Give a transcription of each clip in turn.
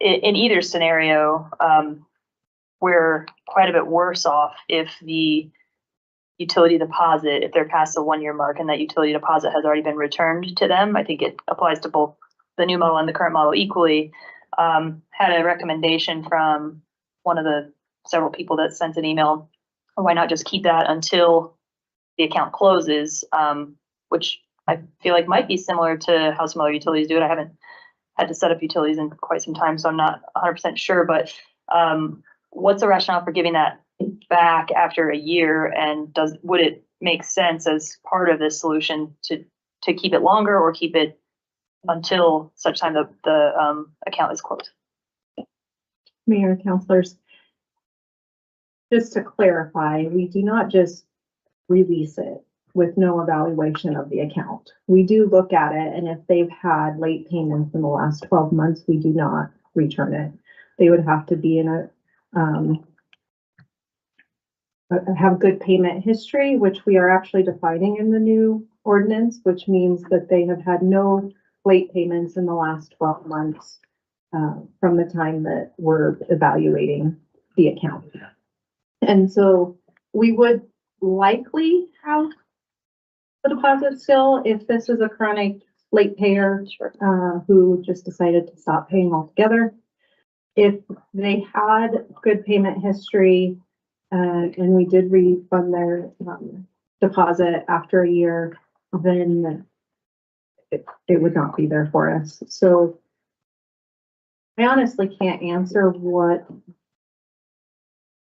in either scenario, we're quite a bit worse off if the utility deposit, if they're past the 1-year mark and that utility deposit has already been returned to them. I think it applies to both the new model and the current model equally. Had a recommendation from one of the several people that sent an email. Why not just keep that until the account closes, which I feel like might be similar to how some other utilities do it. I haven't had to set up utilities in quite some time, so I'm not 100% sure, but what's the rationale for giving that back after a year, and would it make sense as part of this solution to keep it longer or keep it until such time that the account is closed? Mayor, councilors, just to clarify, we do not just release it with no evaluation of the account. We do look at it, and if they've had late payments in the last 12 months, we do not return it. They would have to be in a have good payment history, which we are actually defining in the new ordinance, which means that they have had no late payments in the last 12 months from the time that we're evaluating the account. And so we would likely have the deposit still if this is a chronic late payer who just decided to stop paying altogether. If they had good payment history and we did refund their deposit after a year, then it would not be there for us. So I honestly can't answer what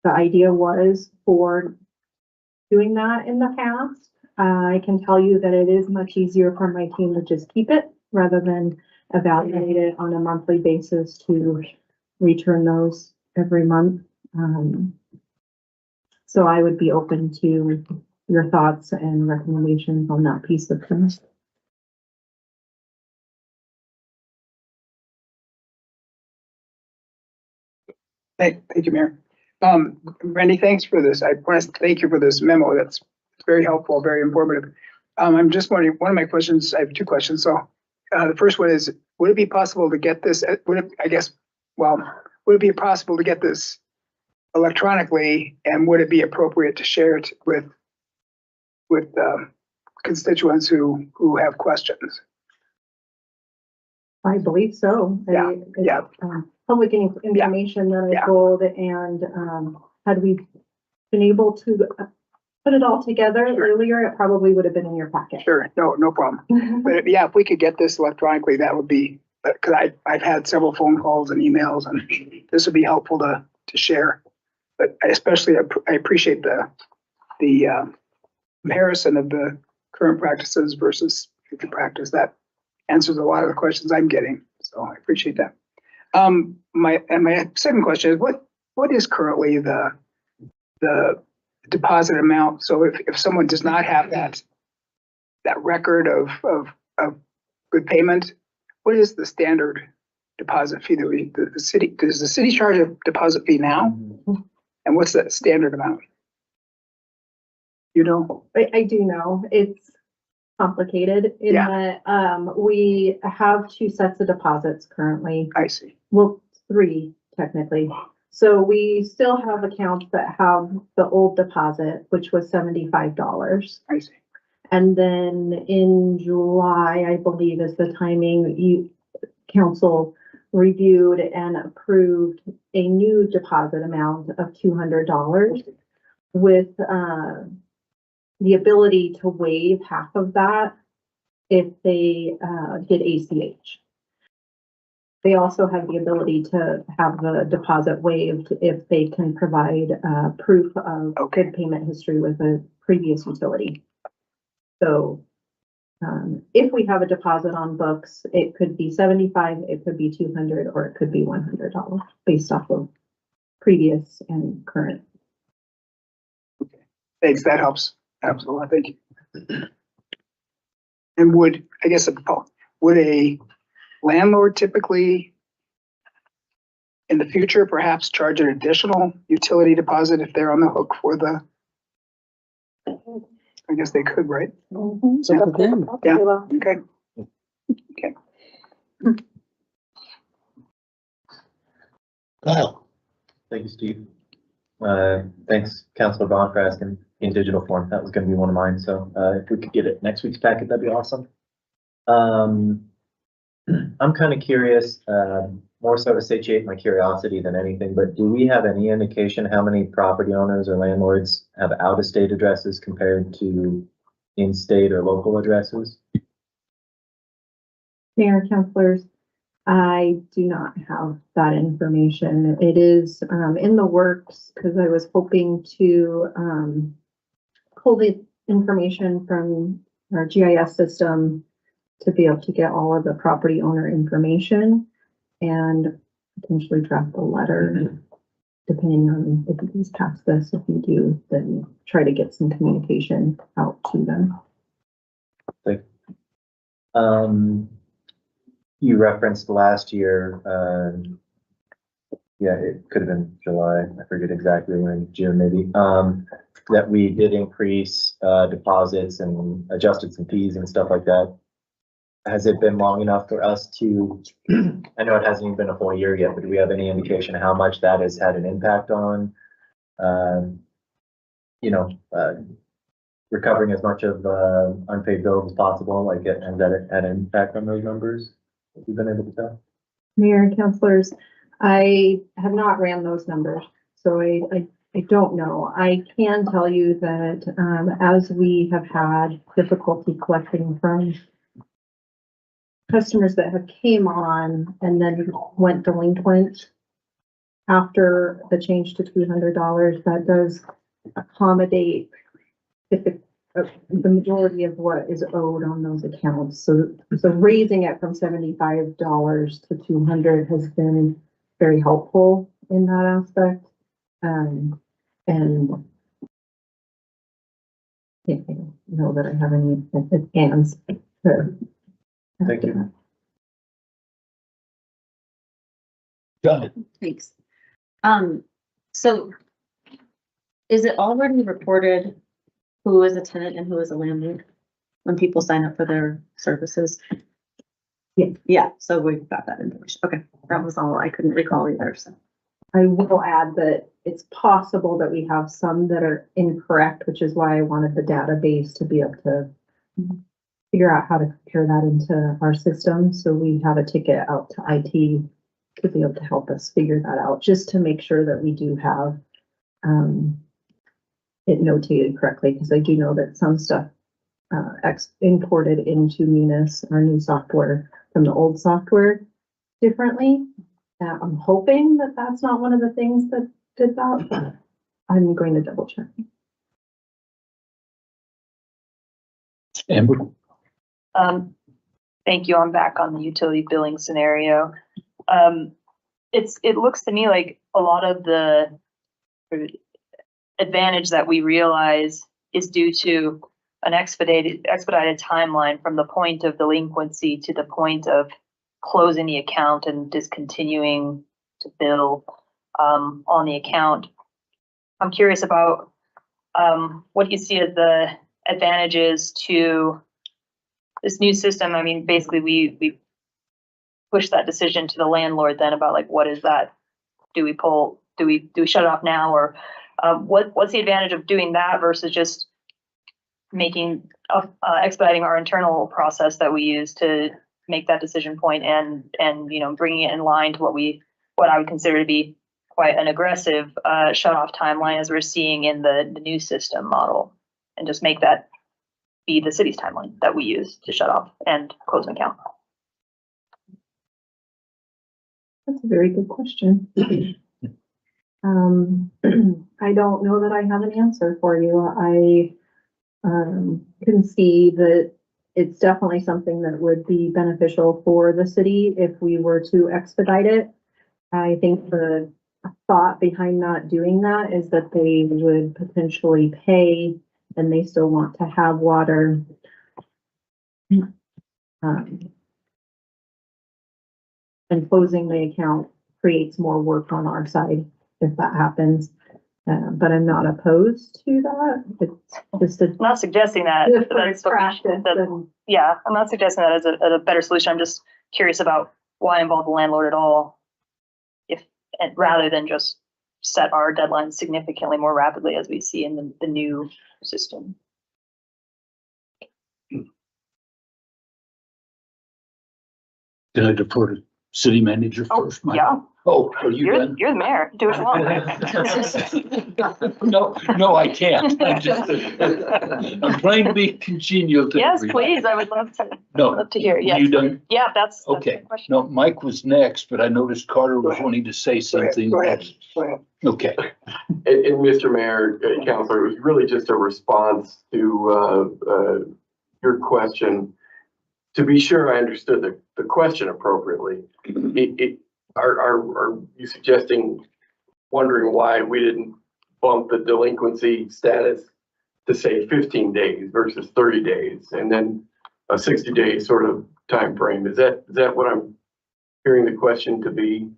the idea was for doing that in the past. I can tell you that it is much easier for my team to just keep it rather than evaluate it on a monthly basis to return those every month. So I would be open to your thoughts and recommendations on that piece of things. Thank you, Mayor. Randy, thanks for this. I want to thank you for this memo. That's very helpful, very informative. I'm just wondering, one of my questions, I have two questions. So the first one is, would it be possible to get this, would it be possible to get this electronically, and would it be appropriate to share it with constituents who have questions? I believe so. Public information that I told, and had we been able to put it all together earlier, it probably would have been in your packet. Sure, no problem. But yeah, if we could get this electronically, that would be, because I've had several phone calls and emails, and this would be helpful to share. But especially, I appreciate the comparison of the current practices versus future practice. That answers a lot of the questions I'm getting, so I appreciate that. My second question is, what is currently the deposit amount? So if someone does not have that record of good payment, what is the standard deposit fee that the city, does the city charge a deposit fee now? And what's that standard amount? You know? I do know. It's complicated in that we have 2 sets of deposits currently. I see. Well, 3 technically. So we still have accounts that have the old deposit, which was $75. I see. And then in July, I believe is the timing, council reviewed and approved a new deposit amount of $200 with the ability to waive half of that if they did ACH. They also have the ability to have the deposit waived if they can provide proof of good payment history with a previous utility. So if we have a deposit on books, it could be $75, it could be $200, or it could be $100 based off of previous and current. Okay, thanks. That helps. Helps a lot. Thank you. And would a landlord typically in the future perhaps charge an additional utility deposit if they're on the hook for the? I guess they could, right? It's up to them. Yeah. Okay. Okay. Kyle. Thank you, Steve. Thanks, Councilor Vaughn, for asking in digital form. That was gonna be one of mine, so, if we could get it next week's packet, that'd be awesome. I'm kind of curious, more so to satiate my curiosity than anything, but do we have any indication how many property owners or landlords have out-of-state addresses compared to in-state or local addresses? Mayor, councilors, I do not have that information. It is in the works because I was hoping to pull the information from our GIS system to be able to get all of the property owner information and potentially draft a letter, depending on if you guys pass this. If you do, then try to get some communication out to them. You referenced last year, yeah, it could have been July, I forget exactly when, June maybe, that we did increase deposits and adjusted some fees and stuff like that. Has it been long enough for us to, I know it hasn't even been a full year yet, but do we have any indication how much that has had an impact on, recovering as much of unpaid bills as possible? Like, has that had an impact on those numbers? Have you been able to tell? Mayor and councilors, I have not ran those numbers, so I don't know. I can tell you that as we have had difficulty collecting from customers that have came on and then went delinquent after the change to $200, that does accommodate if the majority of what is owed on those accounts. So raising it from $75 to $200 has been very helpful in that aspect. And yeah, I don't know that I have any hands. Thank you. John. Thanks. So is it already reported who is a tenant and who is a landlord when people sign up for their services? Yeah. Yeah, so we've got that information. Okay, that was all I couldn't recall either, so. I will add that it's possible that we have some that are incorrect, which is why I wanted the database to be able to figure out how to compare that into our system. So we have a ticket out to IT to be able to help us figure that out, just to make sure that we do have it notated correctly, because I do know that some stuff imported into Munis, our new software, from the old software differently. I'm hoping that that's not one of the things that did that, but I'm going to double check. Amber. Thank you. I'm back on the utility billing scenario. It looks to me like a lot of the advantage that we realize is due to an expedited timeline from the point of delinquency to the point of closing the account and discontinuing to bill on the account. I'm curious about what you see as the advantages to this new system. I mean, basically we push that decision to the landlord then about like, what is that? Do we shut it off now, or what's the advantage of doing that versus just making expediting our internal process that we use to make that decision point and bringing it in line to what I would consider to be quite an aggressive shut off timeline as we're seeing in the new system model, and just make that be the city's timeline that we use to shut off and close an account. That's a very good question. I don't know that I have an answer for you. I can see that it's definitely something that would be beneficial for the city if we were to expedite it. I think the thought behind not doing that is that they would potentially pay and they still want to have water. And closing the account creates more work on our side if that happens. But I'm not opposed to that. It's just I'm not suggesting that. Yeah, I'm not suggesting that as a better solution. I'm just curious about why involve the landlord at all, if and rather than just set our deadlines significantly more rapidly as we see in the new system. Can I defer to city manager Oh, first, Mike? yeah, Oh, are you done? you're the mayor. Do what you want. No, I can't. I'm trying to be congenial to Yes, everybody. please. I would love to, No, love to hear. Yes. you done? Yeah, that's my Okay. question. No, Mike was next, but I noticed Carter was ahead. wanting to say something. Go ahead. Okay, And Mr. Mayor, Counselor, it was really just a response to your question. To be sure I understood the question appropriately, are you suggesting, wondering why we didn't bump the delinquency status to say 15 days versus 30 days and then a 60-day sort of time frame? Is that what I'm hearing the question to be?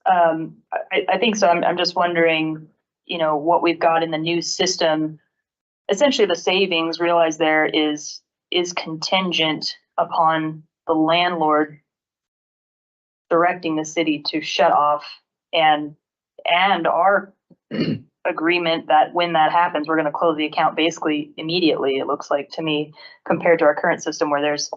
I think so. I'm just wondering, what we've got in the new system. Essentially, the savings realized there is contingent upon the landlord directing the city to shut off and our agreement that when that happens, we're going to close the account basically immediately. It looks like to me, compared to our current system where there's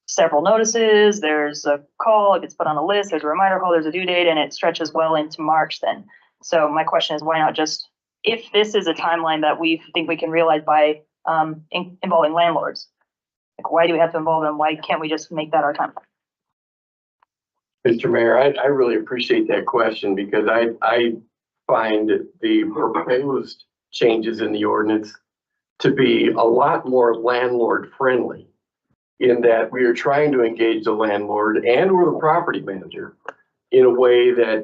several notices, there's a call, it gets put on a list, there's a reminder call, there's a due date, and it stretches well into March then. So my question is, why not just, if this is a timeline that we think we can realize by involving landlords, like why do we have to involve them? Why can't we just make that our timeline? Mr. Mayor, I really appreciate that question because I find the proposed changes in the ordinance to be a lot more landlord friendly in that we are trying to engage the landlord and or the property manager in a way that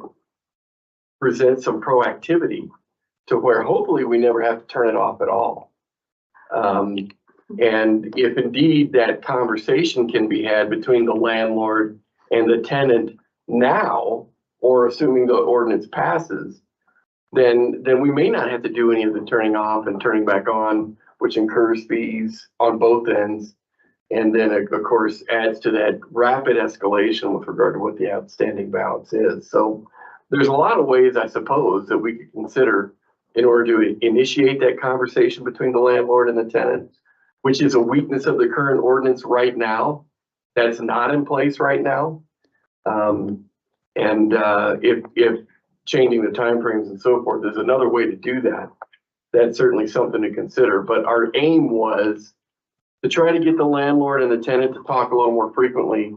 presents some proactivity to where hopefully we never have to turn it off at all. And if indeed that conversation can be had between the landlord and the tenant now, or assuming the ordinance passes, then we may not have to do any of the turning off and turning back on, which incurs fees on both ends. And then of course adds to that rapid escalation with regard to what the outstanding balance is. So there's a lot of ways, I suppose, that we could consider in order to initiate that conversation between the landlord and the tenant, which is a weakness of the current ordinance right now. That's not in place right now. If changing the timeframes and so forth is another way to do that, that's certainly something to consider. But our aim was to try to get the landlord and the tenant to talk a little more frequently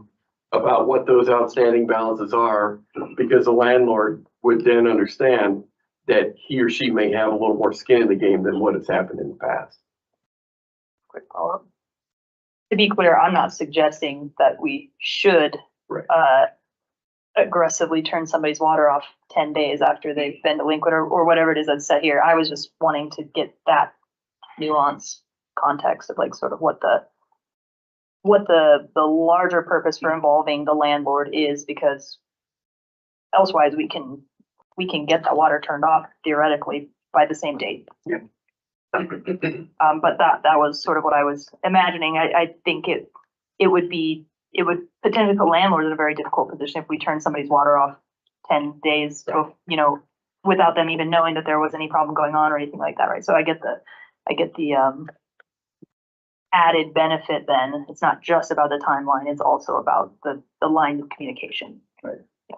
about what those outstanding balances are, because the landlord would then understand that he or she may have a little more skin in the game than what has happened in the past. Quick follow-up. To be clear, I'm not suggesting that we should Right. Aggressively turn somebody's water off 10 days after they've been delinquent or whatever it is that's set here. I was just wanting to get that nuance context of like sort of what the larger purpose for involving the landlord is, because elsewise we can get that water turned off theoretically by the same date. Yeah. But that was sort of what I was imagining. I think it would potentially put landlords in a very difficult position if we turn somebody's water off 10 days, without them even knowing that there was any problem going on or anything like that, right? So I get the added benefit then. It's not just about the timeline, it's also about the lines of communication. Right. Yeah.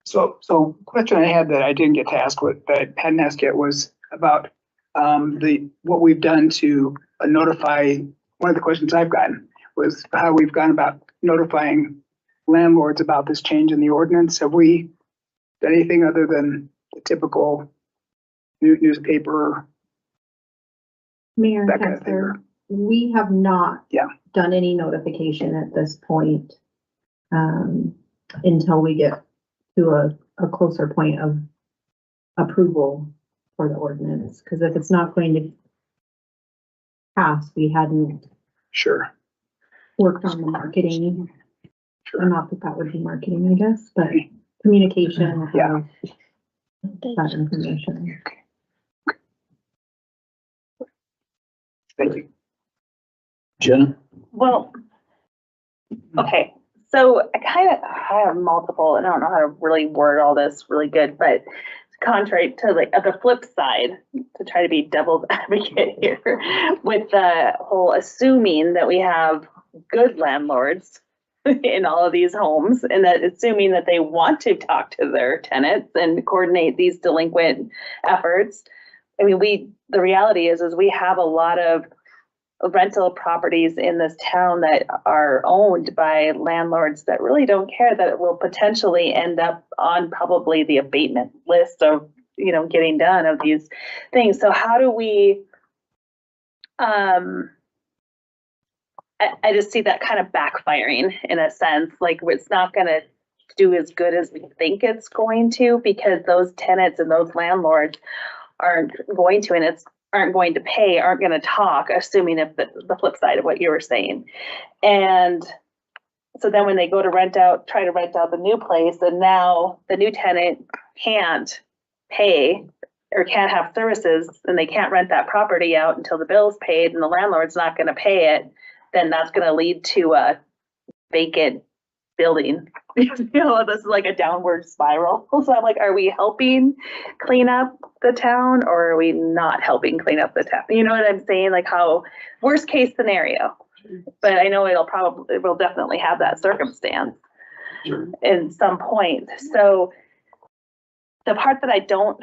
So question I had that I didn't get to ask, that I hadn't asked yet, was about what we've done to notify. One of the questions I've gotten was how we've gone about notifying landlords about this change in the ordinance. Have we done anything other than the typical newspaper? Mayor, That kind of thing, Casper, or- we have not Yeah. done any notification at this point, until we get to a closer point of approval for the ordinance. Because if it's not going to pass, we hadn't Sure. worked on the marketing. Sure. Or not that would be marketing, I guess, but communication Yeah. of that information. Thank you. Jenna? Well, Okay, so I have multiple, and I don't know how to really word all this really good, but contrary to like, the flip side, to try to be devil's advocate here, with the whole assuming that we have good landlords in all of these homes, and that assuming that they want to talk to their tenants and coordinate these delinquent efforts. I mean, the reality is we have a lot of rental properties in this town that are owned by landlords that really don't care, that it will potentially end up on probably the abatement list of, getting done of these things. So how do we, I just see that kind of backfiring in a sense, like it's not gonna do as good as we think it's going to, because those tenants and those landlords aren't going to, and aren't going to pay, aren't going to talk, assuming if the flip side of what you were saying. And so then when they go to try to rent out the new place, and now the new tenant can't pay or can't have services, and they can't rent that property out until the bill's paid, and the landlord's not going to pay it, then that's going to lead to a vacant building. This is like a downward spiral. So I'm like, are we helping clean up the town, or are we not helping clean up the town? You know what I'm saying? Like, how worst case scenario, but I know it will definitely have that circumstance in some point. So the part that I don't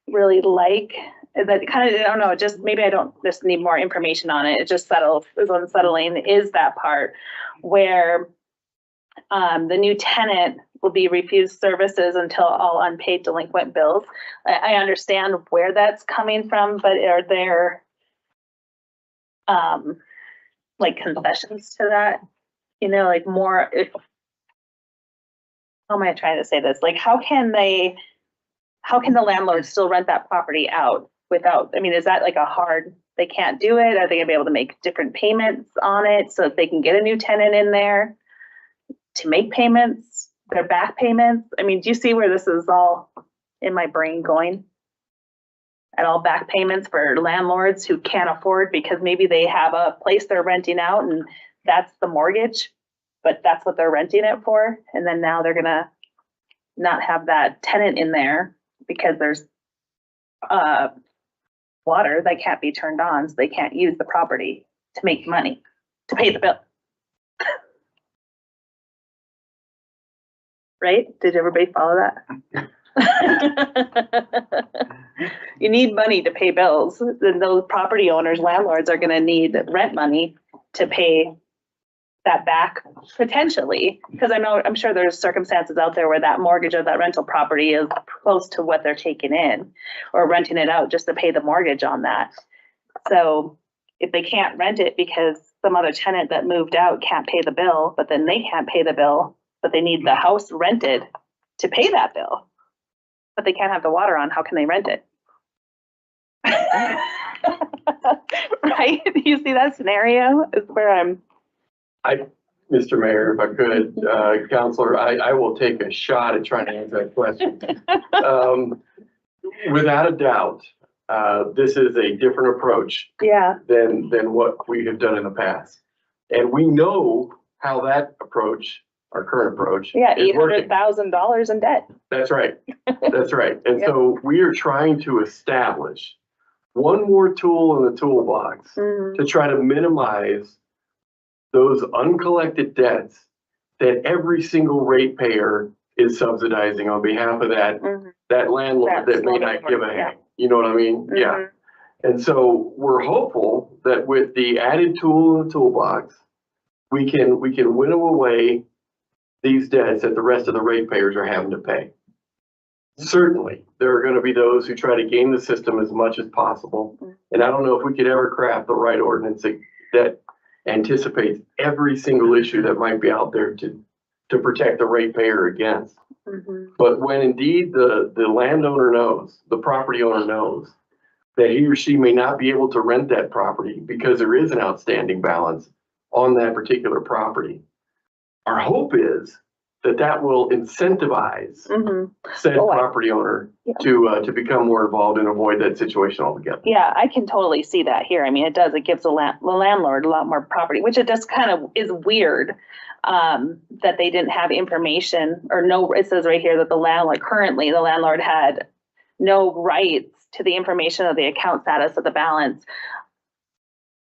really like is that kind of, I don't know, just maybe I don't just need more information on it. It just is unsettling, is that part where the new tenant will be refused services until all unpaid delinquent bills. I understand where that's coming from, but are there like concessions to that? Like more, how am I trying to say this? Like, how can the landlord still rent that property out without, is that like they can't do it? Are they gonna be able to make different payments on it so that they can get a new tenant in there to make payments, their back payments? Do you see where this is all in my brain going? And all back payments for landlords who can't afford, because maybe they have a place they're renting out and that's the mortgage, but that's what they're renting it for. And then now they're gonna not have that tenant in there because there's water that can't be turned on, so they can't use the property to make money, to pay the bill. Right? Did everybody follow that? You need money to pay bills. Then those property owners, landlords, are going to need rent money to pay that back potentially. Because I'm sure there's circumstances out there where that mortgage of that rental property is close to what they're taking in or renting it out just to pay the mortgage on that. So if they can't rent it because some other tenant that moved out can't pay the bill, but then they can't pay the bill, but they need the house rented to pay that bill, but they can't have the water on, how can they rent it? Right? You see that scenario is where Mr. Mayor, if I could, Counselor, I will take a shot at trying to answer that question. Without a doubt, this is a different approach than what we have done in the past. And we know how that approach, our current approach, $800,000 in debt. That's right. That's right. And so we are trying to establish one more tool in the toolbox to try to minimize those uncollected debts that every single ratepayer is subsidizing on behalf of that landlord that may not give a hang. You know what I mean? Yeah. And so we're hopeful that with the added tool in the toolbox, we can winnow away these debts that the rest of the ratepayers are having to pay. Certainly, there are going to be those who try to game the system as much as possible. And I don't know if we could ever craft the right ordinance that anticipates every single issue that might be out there to protect the ratepayer against. But when indeed the landowner knows, the property owner knows that he or she may not be able to rent that property because there is an outstanding balance on that particular property, our hope is that will incentivize Mhm. said Oh, property owner Yeah. to become more involved and avoid that situation altogether. Yeah, I can totally see that here. I mean, it does, it gives the landlord a lot more property, which it just kind of is weird. That they didn't have information or no, it says right here that currently the landlord had no rights to the information of the account status of the balance.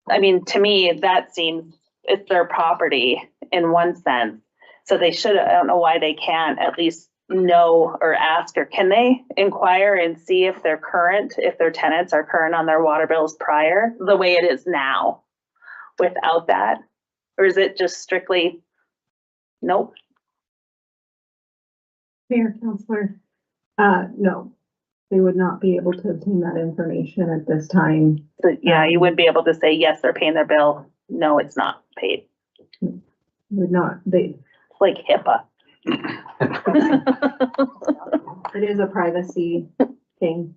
I mean, to me, that seems, it's their property in one sense. So they should, I don't know why they can't at least know or ask, or can they inquire and see if they're current, if their tenants are current on their water bills prior, the way it is now without that? Or is it just strictly, nope? Mayor, Counselor, no, they would not be able to obtain that information at this time. So, yeah, you wouldn't be able to say, yes, they're paying their bill. No, it's not paid. Would not, they, It's like HIPAA. it is a privacy thing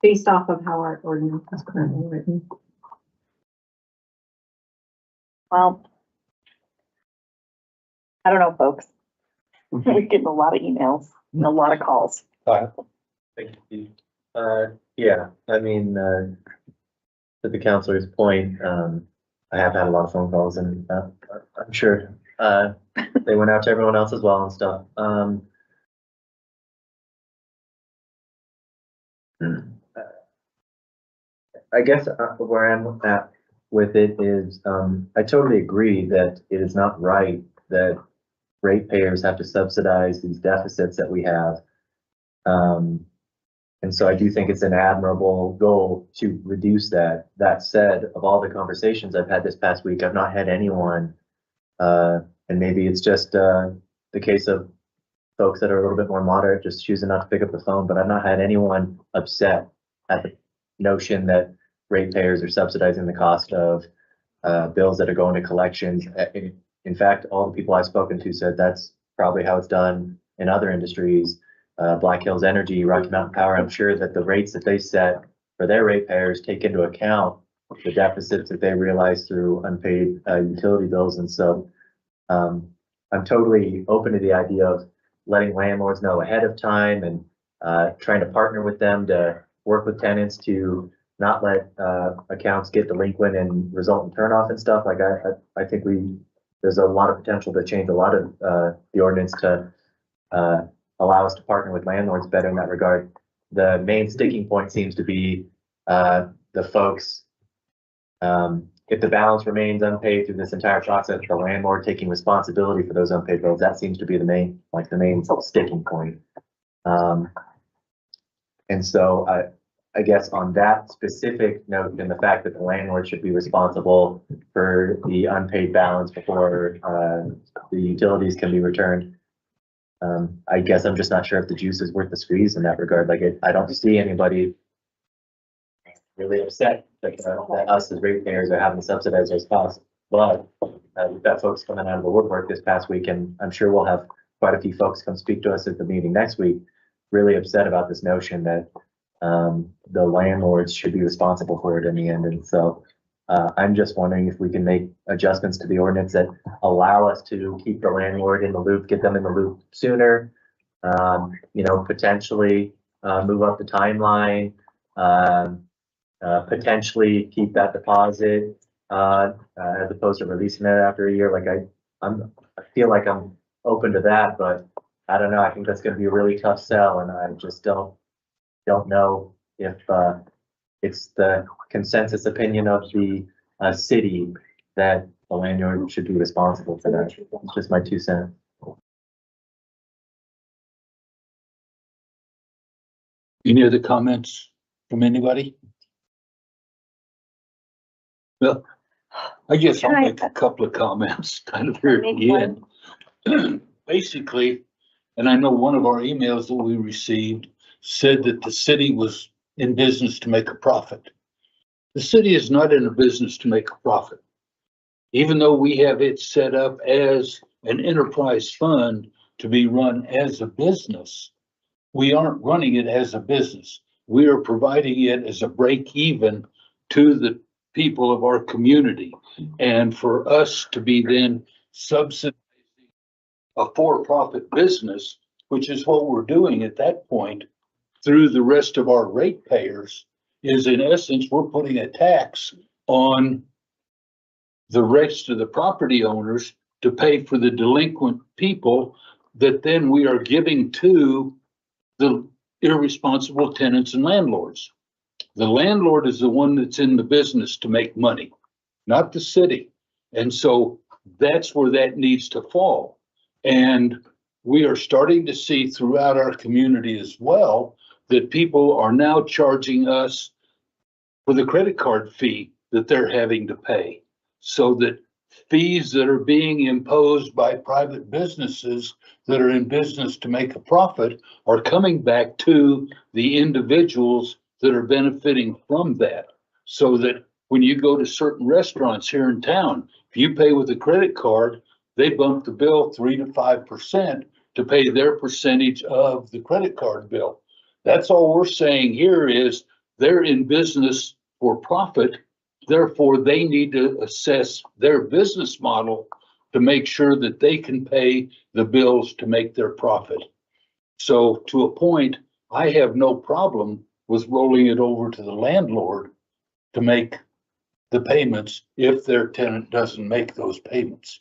based off of how our ordinance is currently written. Well, I don't know, folks. We're getting a lot of emails and a lot of calls. Thank you. Yeah, I mean, to the counselor's point, I have had a lot of phone calls and, I'm sure, they went out to everyone else as well and stuff. I guess where I'm at with it is, I totally agree that it is not right that ratepayers have to subsidize these deficits that we have. And so I do think it's an admirable goal to reduce that. That said, of all the conversations I've had this past week, I've not had anyone, and maybe it's just the case of folks that are a little bit more moderate, just choosing not to pick up the phone, but I've not had anyone upset at the notion that ratepayers are subsidizing the cost of bills that are going to collections. In fact, all the people I've spoken to said that's probably how it's done in other industries. Black Hills Energy, Rocky Mountain Power, I'm sure that the rates that they set for their ratepayers take into account the deficits that they realize through unpaid utility bills. And so I'm totally open to the idea of letting landlords know ahead of time and trying to partner with them to work with tenants to not let accounts get delinquent and result in turnoff and stuff. Like I think there's a lot of potential to change a lot of the ordinance to allow us to partner with landlords better in that regard. The main sticking point seems to be the folks, if the balance remains unpaid through this entire process, the landlord taking responsibility for those unpaid bills, that seems to be the main sticking point. And so I guess on that specific note, and the fact that the landlord should be responsible for the unpaid balance before the utilities can be returned. I guess I'm just not sure if the juice is worth the squeeze in that regard. Like I don't see anybody really upset that us as ratepayers are having to subsidize those costs. But we've got folks coming out of the woodwork this past week, and I'm sure we'll have quite a few folks come speak to us at the meeting next week, really upset about this notion that the landlords should be responsible for it in the end. And so I'm just wondering if we can make adjustments to the ordinance that allow us to keep the landlord in the loop, get them in the loop sooner, potentially move up the timeline, potentially keep that deposit as opposed to releasing it after a year. Like I feel like I'm open to that, but I don't know. I think that's going to be a really tough sell, and I just don't know if it's the consensus opinion of the city that the landlord should be responsible for that. It's just my 2 cents. Any other comments from anybody? Well, I guess I'll make a couple of comments kind of here at the end. Basically, and I know one of our emails that we received said that the city was in business to make a profit. The city is not in a business to make a profit. Even though we have it set up as an enterprise fund to be run as a business, we aren't running it as a business. We are providing it as a break even to the people of our community. And for us to be then subsidizing a for-profit business, which is what we're doing at that point through the rest of our ratepayers, is in essence, we're putting a tax on the rest of the property owners to pay for the delinquent people that then we are giving to the irresponsible tenants and landlords. The landlord is the one that's in the business to make money, not the city. And so that's where that needs to fall. And we are starting to see throughout our community as well that people are now charging us for the credit card fee that they're having to pay. So that fees that are being imposed by private businesses that are in business to make a profit are coming back to the individuals that are benefiting from that. So that when you go to certain restaurants here in town, if you pay with a credit card, they bump the bill 3 to 5% to pay their percentage of the credit card bill. That's all we're saying here is they're in business for profit. Therefore, they need to assess their business model to make sure that they can pay the bills to make their profit. So to a point, I have no problem with rolling it over to the landlord to make the payments if their tenant doesn't make those payments.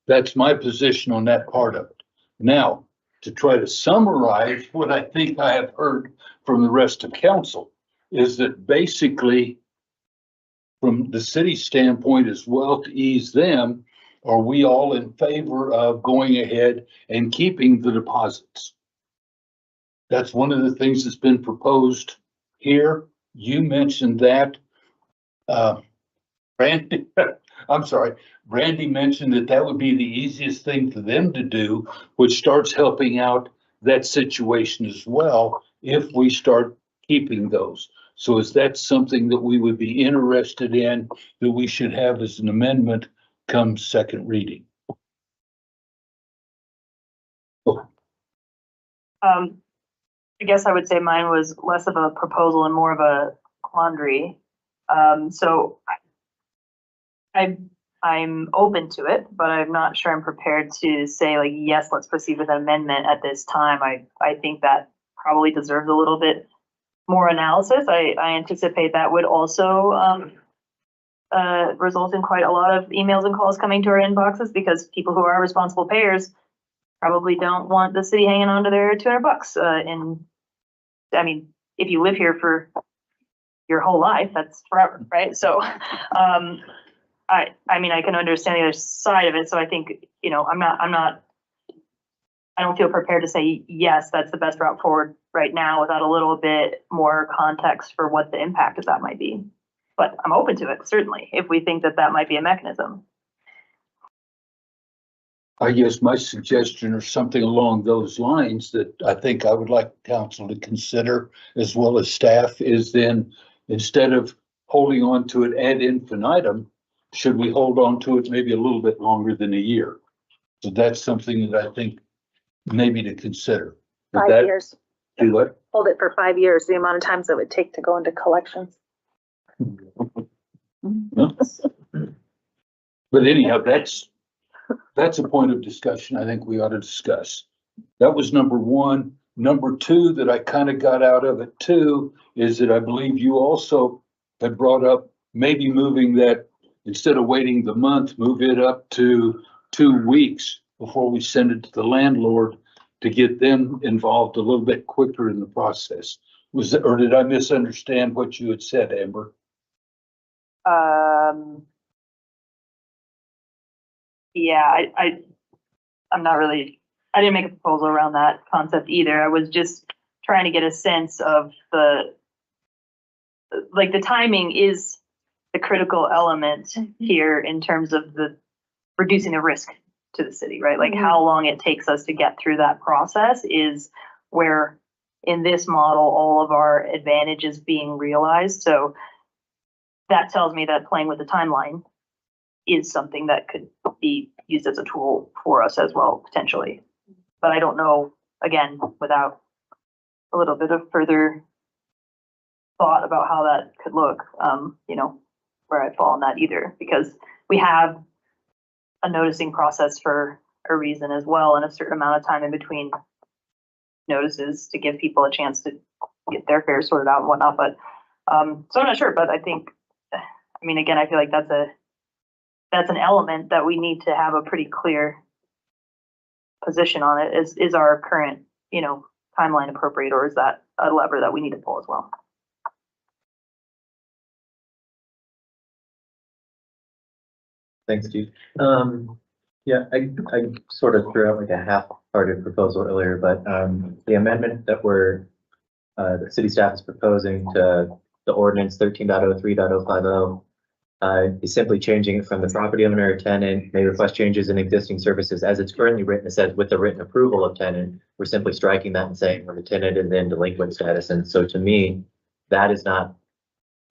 That's my position on that part of it. Now, to try to summarize what I think I have heard from the rest of council is that basically, from the city standpoint as well, to ease them, are we all in favor of going ahead and keeping the deposits? That's one of the things that's been proposed here. You mentioned that. Brandy, I'm sorry, Brandy mentioned that that would be the easiest thing for them to do, which starts helping out that situation as well if we start keeping those. So is that something that we would be interested in, that we should have as an amendment come second reading? I guess I would say mine was less of a proposal and more of a quandary. So I'm open to it, but I'm not sure I'm prepared to say like, yes, let's proceed with an amendment at this time. I think that probably deserves a little bit more analysis. I anticipate that would also result in quite a lot of emails and calls coming to our inboxes because people who are responsible payers probably don't want the city hanging on to their $200. And I mean, if you live here for your whole life, that's forever, right? So, I mean, I can understand the other side of it. So I think, you know, I don't feel prepared to say, yes, that's the best route forward right now without a little bit more context for what the impact of that might be. But I'm open to it, certainly, if we think that that might be a mechanism. I guess my suggestion or something along those lines that I think I would like council to consider as well as staff is then instead of holding on to it ad infinitum, should we hold on to it maybe a little bit longer than a year? So that's something that I think maybe to consider. 5 years. Do what? Hold it for 5 years, the amount of times it would take to go into collections. But anyhow, that's a point of discussion I think we ought to discuss. That was number one. Number two that I kind of got out of it too is that I believe you also had brought up maybe moving that instead of waiting the month, move it up to 2 weeks before we send it to the landlord to get them involved a little bit quicker in the process. Was it, or did I misunderstand what you had said, Amber? Yeah, I'm not really, I didn't make a proposal around that concept either. I was just trying to get a sense of the timing is the critical element here in terms of the reducing the risk to the city, right? Like how long it takes us to get through that process is where in this model, all of our advantages being realized. So that tells me that playing with the timeline is something that could be used as a tool for us as well, potentially. But I don't know, again, without a little bit of further thought about how that could look, you know, where I fall on that either, because we have a noticing process for a reason as well, and a certain amount of time in between notices to give people a chance to get their affairs sorted out and whatnot, but, so I'm not sure, but I think, I mean, again, I feel like that's an element that we need to have a pretty clear position on it. Is our current, timeline appropriate, or is that a lever that we need to pull as well? Thanks, Steve. Yeah, I sort of threw out like a half-hearted proposal earlier, but, the amendment that the city staff is proposing to the ordinance 13.03.050 is simply changing it from the property owner or tenant may request changes in existing services as it's currently written. It says with the written approval of tenant, we're simply striking that and saying when the tenant is in delinquent status. And so to me, that is not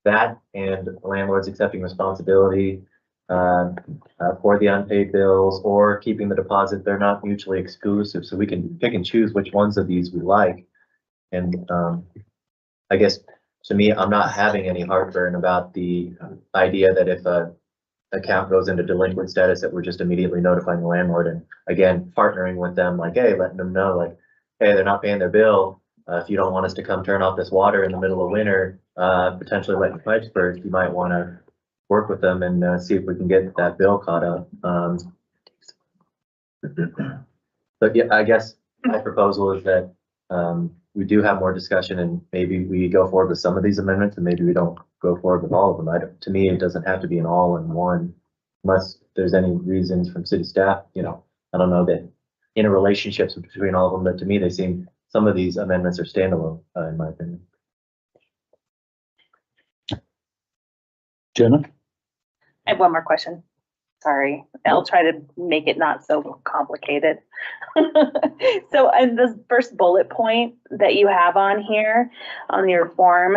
that, and landlords accepting responsibility for the unpaid bills or keeping the deposit. They're not mutually exclusive, so we can pick and choose which ones of these we like. And I guess to me, I'm not having any heartburn about the idea that if a account goes into delinquent status, that we're just immediately notifying the landlord and again, partnering with them, like, hey, letting them know, like, hey, they're not paying their bill. If you don't want us to come turn off this water in the middle of winter, potentially let your pipes burst, you might want to work with them and see if we can get that bill caught up. But yeah, I guess my proposal is that we do have more discussion and maybe we go forward with some of these amendments and maybe we don't go forward with all of them. To me, it doesn't have to be an all-in-one unless there's any reasons from city staff, I don't know that interrelationships between all of them, but to me, some of these amendments are standalone, in my opinion. Jenna? I have one more question. Sorry, I'll try to make it not so complicated. So in this first bullet point that you have on here, on your form,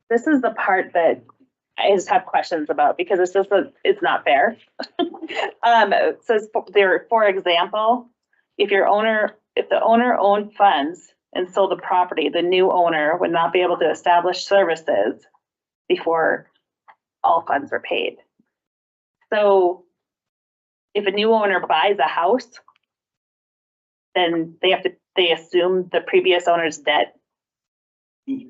this is the part that I just have questions about because it's not fair. It says there, for example, if the owner owned funds and sold the property, the new owner would not be able to establish services before all funds were paid. So if a new owner buys a house, then they assume the previous owner's debt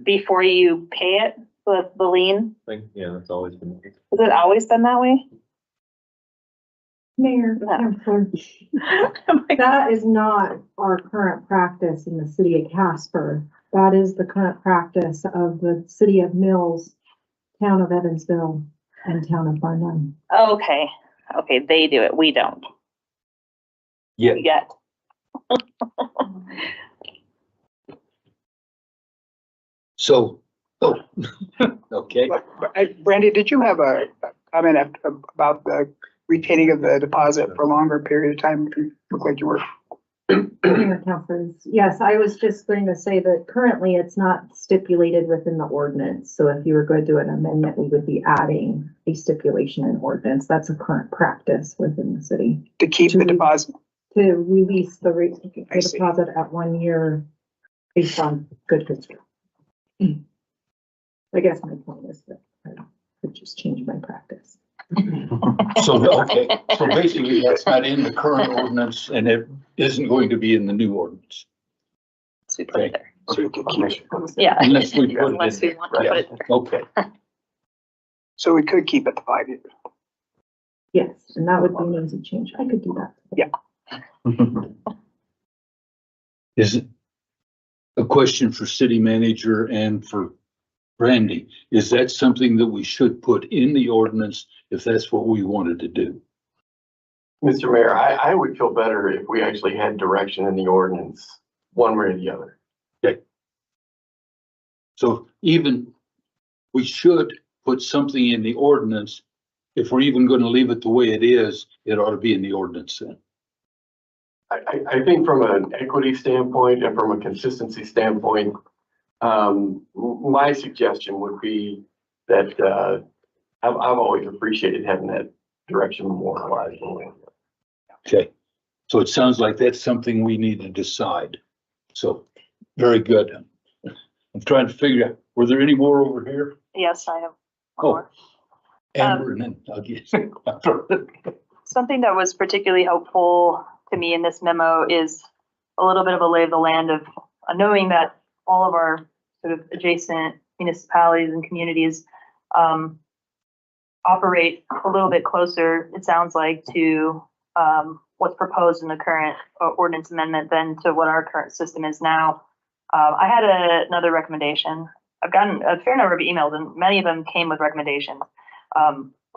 before you pay it, the lien? Yeah, that's always been. Has it always been that way? Mayor, that is not our current practice in the city of Casper. That is the current practice of the city of Mills, town of Evansville, and town of Barnum. Okay, they do it, we don't. Yeah. Yet. So, okay. Brandy, did you have a comment about the retaining of the deposit for a longer period of time? You look like you were. Mayor Councilors, yes, I was just going to say that currently it's not stipulated within the ordinance. So if you were going to do an amendment, we would be adding a stipulation in ordinance. That's a current practice within the city. To keep the deposit? To release the see. deposit at 1 year based on good history. I guess my point is that I could just change my practice. So basically that's not in the current ordinance and it isn't going to be in the new ordinance. So we put it there. So we could keep it. Yeah. Unless we put Unless it we in. want to put it there. Okay. So we could keep it to 5 years. Yes, and that would be an easy change. I could do that. Yeah. Is it a question for city manager and for Brandy? Is that something that we should put in the ordinance if that's what we wanted to do? Mr. Mayor, I would feel better if we actually had direction in the ordinance, one way or the other. Okay. So even we should put something in the ordinance. If we're even going to leave it the way it is, it ought to be in the ordinance then. I think from an equity standpoint and from a consistency standpoint, my suggestion would be that I've always appreciated having that direction memorialized. Okay. So it sounds like that's something we need to decide. So very good. I'm trying to figure out, were there any more over here? Yes, I have one Oh. more. Amber and then I'll get. something that was particularly helpful to me in this memo is a little bit of a lay of the land of knowing that all of our sort of adjacent municipalities and communities operate a little bit closer, it sounds like, to what's proposed in the current ordinance amendment than to what our current system is now. I had another recommendation. I've gotten a fair number of emails, and many of them came with recommendations,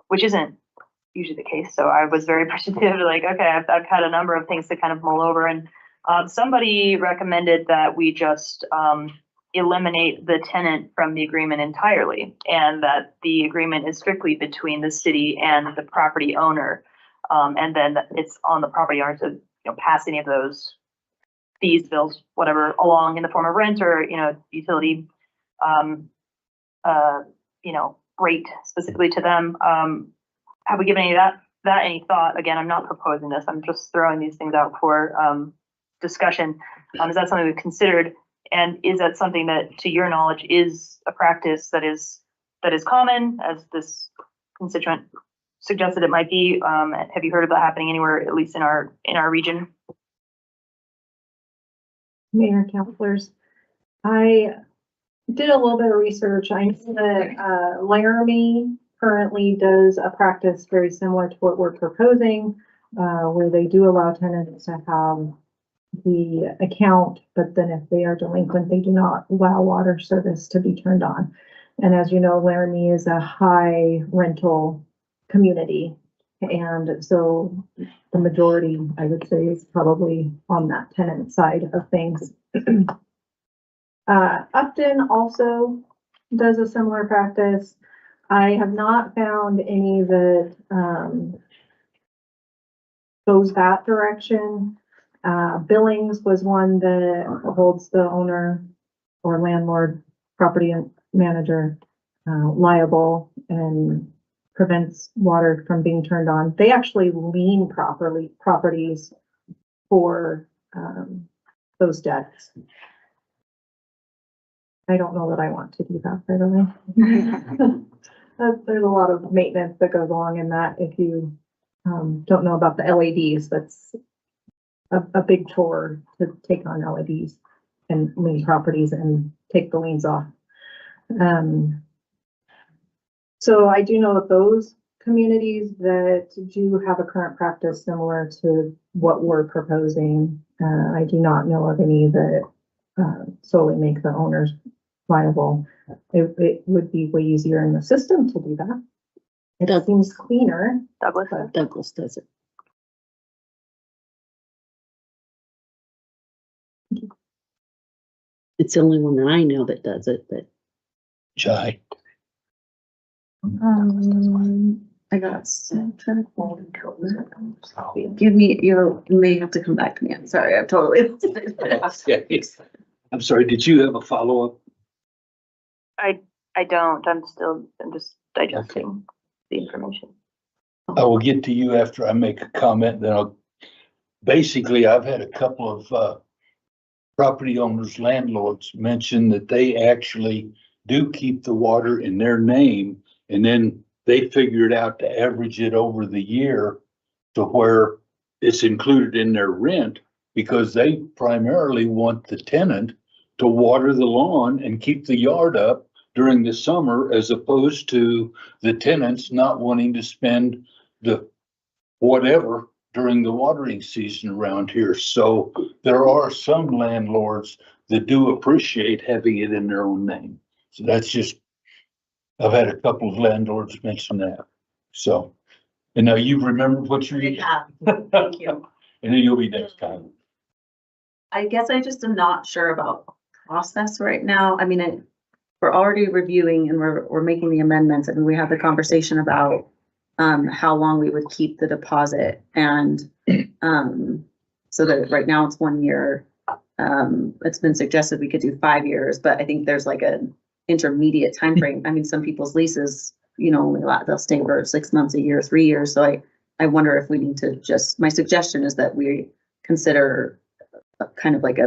which isn't usually the case. So I was very appreciative, like, okay, I've had a number of things to kind of mull over, and somebody recommended that we just eliminate the tenant from the agreement entirely, and that the agreement is strictly between the city and the property owner. And then it's on the property owner to, pass any of those fees, bills, whatever, along in the form of rent or, utility, rate specifically to them. Have we given any of that any thought? Again, I'm not proposing this. I'm just throwing these things out for discussion. Is that something we've considered? And is that something that, to your knowledge, is a practice that is common, as this constituent suggested it might be? Have you heard of that happening anywhere, at least in our region? Mayor, councilors, I did a little bit of research. I know that Laramie currently does a practice very similar to what we're proposing, where they do allow tenants to have the account, but then if they are delinquent, they do not allow water service to be turned on. And as you know, Laramie is a high rental community. And so the majority, I would say, is probably on that tenant side of things. Upton also does a similar practice. I have not found any that goes that direction. Billings was one that holds the owner or landlord, property manager liable and prevents water from being turned on. They actually lien properties for those debts. I don't know that I want to do that, by the way. There's a lot of maintenance that goes along in that. If you don't know about the LEDs, that's a big chore to take on LEDs and lien properties and take the liens off. So I do know of those communities that do have a current practice similar to what we're proposing. I do not know of any that solely make the owners liable. It would be way easier in the system to do that. It seems cleaner. Douglas does it. It's the only one that I know that does it, but. Jai. I got give me you may have to come back to me. I'm sorry, I've totally. I'm sorry, did you have a follow-up? I don't. I'm just digesting the information. I will get to you after I make a comment, then basically, I've had a couple of property owners, landlords mention that they actually do keep the water in their name, and then they figured out to average it over the year to where it's included in their rent, because they primarily want the tenant to water the lawn and keep the yard up during the summer, as opposed to the tenants not wanting to spend the whatever during the watering season around here. So there are some landlords that do appreciate having it in their own name. So that's just, I've had a couple of landlords mention that. So, and now you've remembered what you need. Yeah, thank you. And then you'll be next time. I guess I just am not sure about process right now. I mean, we're already reviewing and we're making the amendments, and we had the conversation about how long we would keep the deposit, and so that right now it's 1 year. It's been suggested we could do 5 years, but I think there's like an intermediate time frame. I mean, some people's leases, only they'll stay for 6 months, a year, 3 years. So I wonder if we need to my suggestion is that we consider kind of like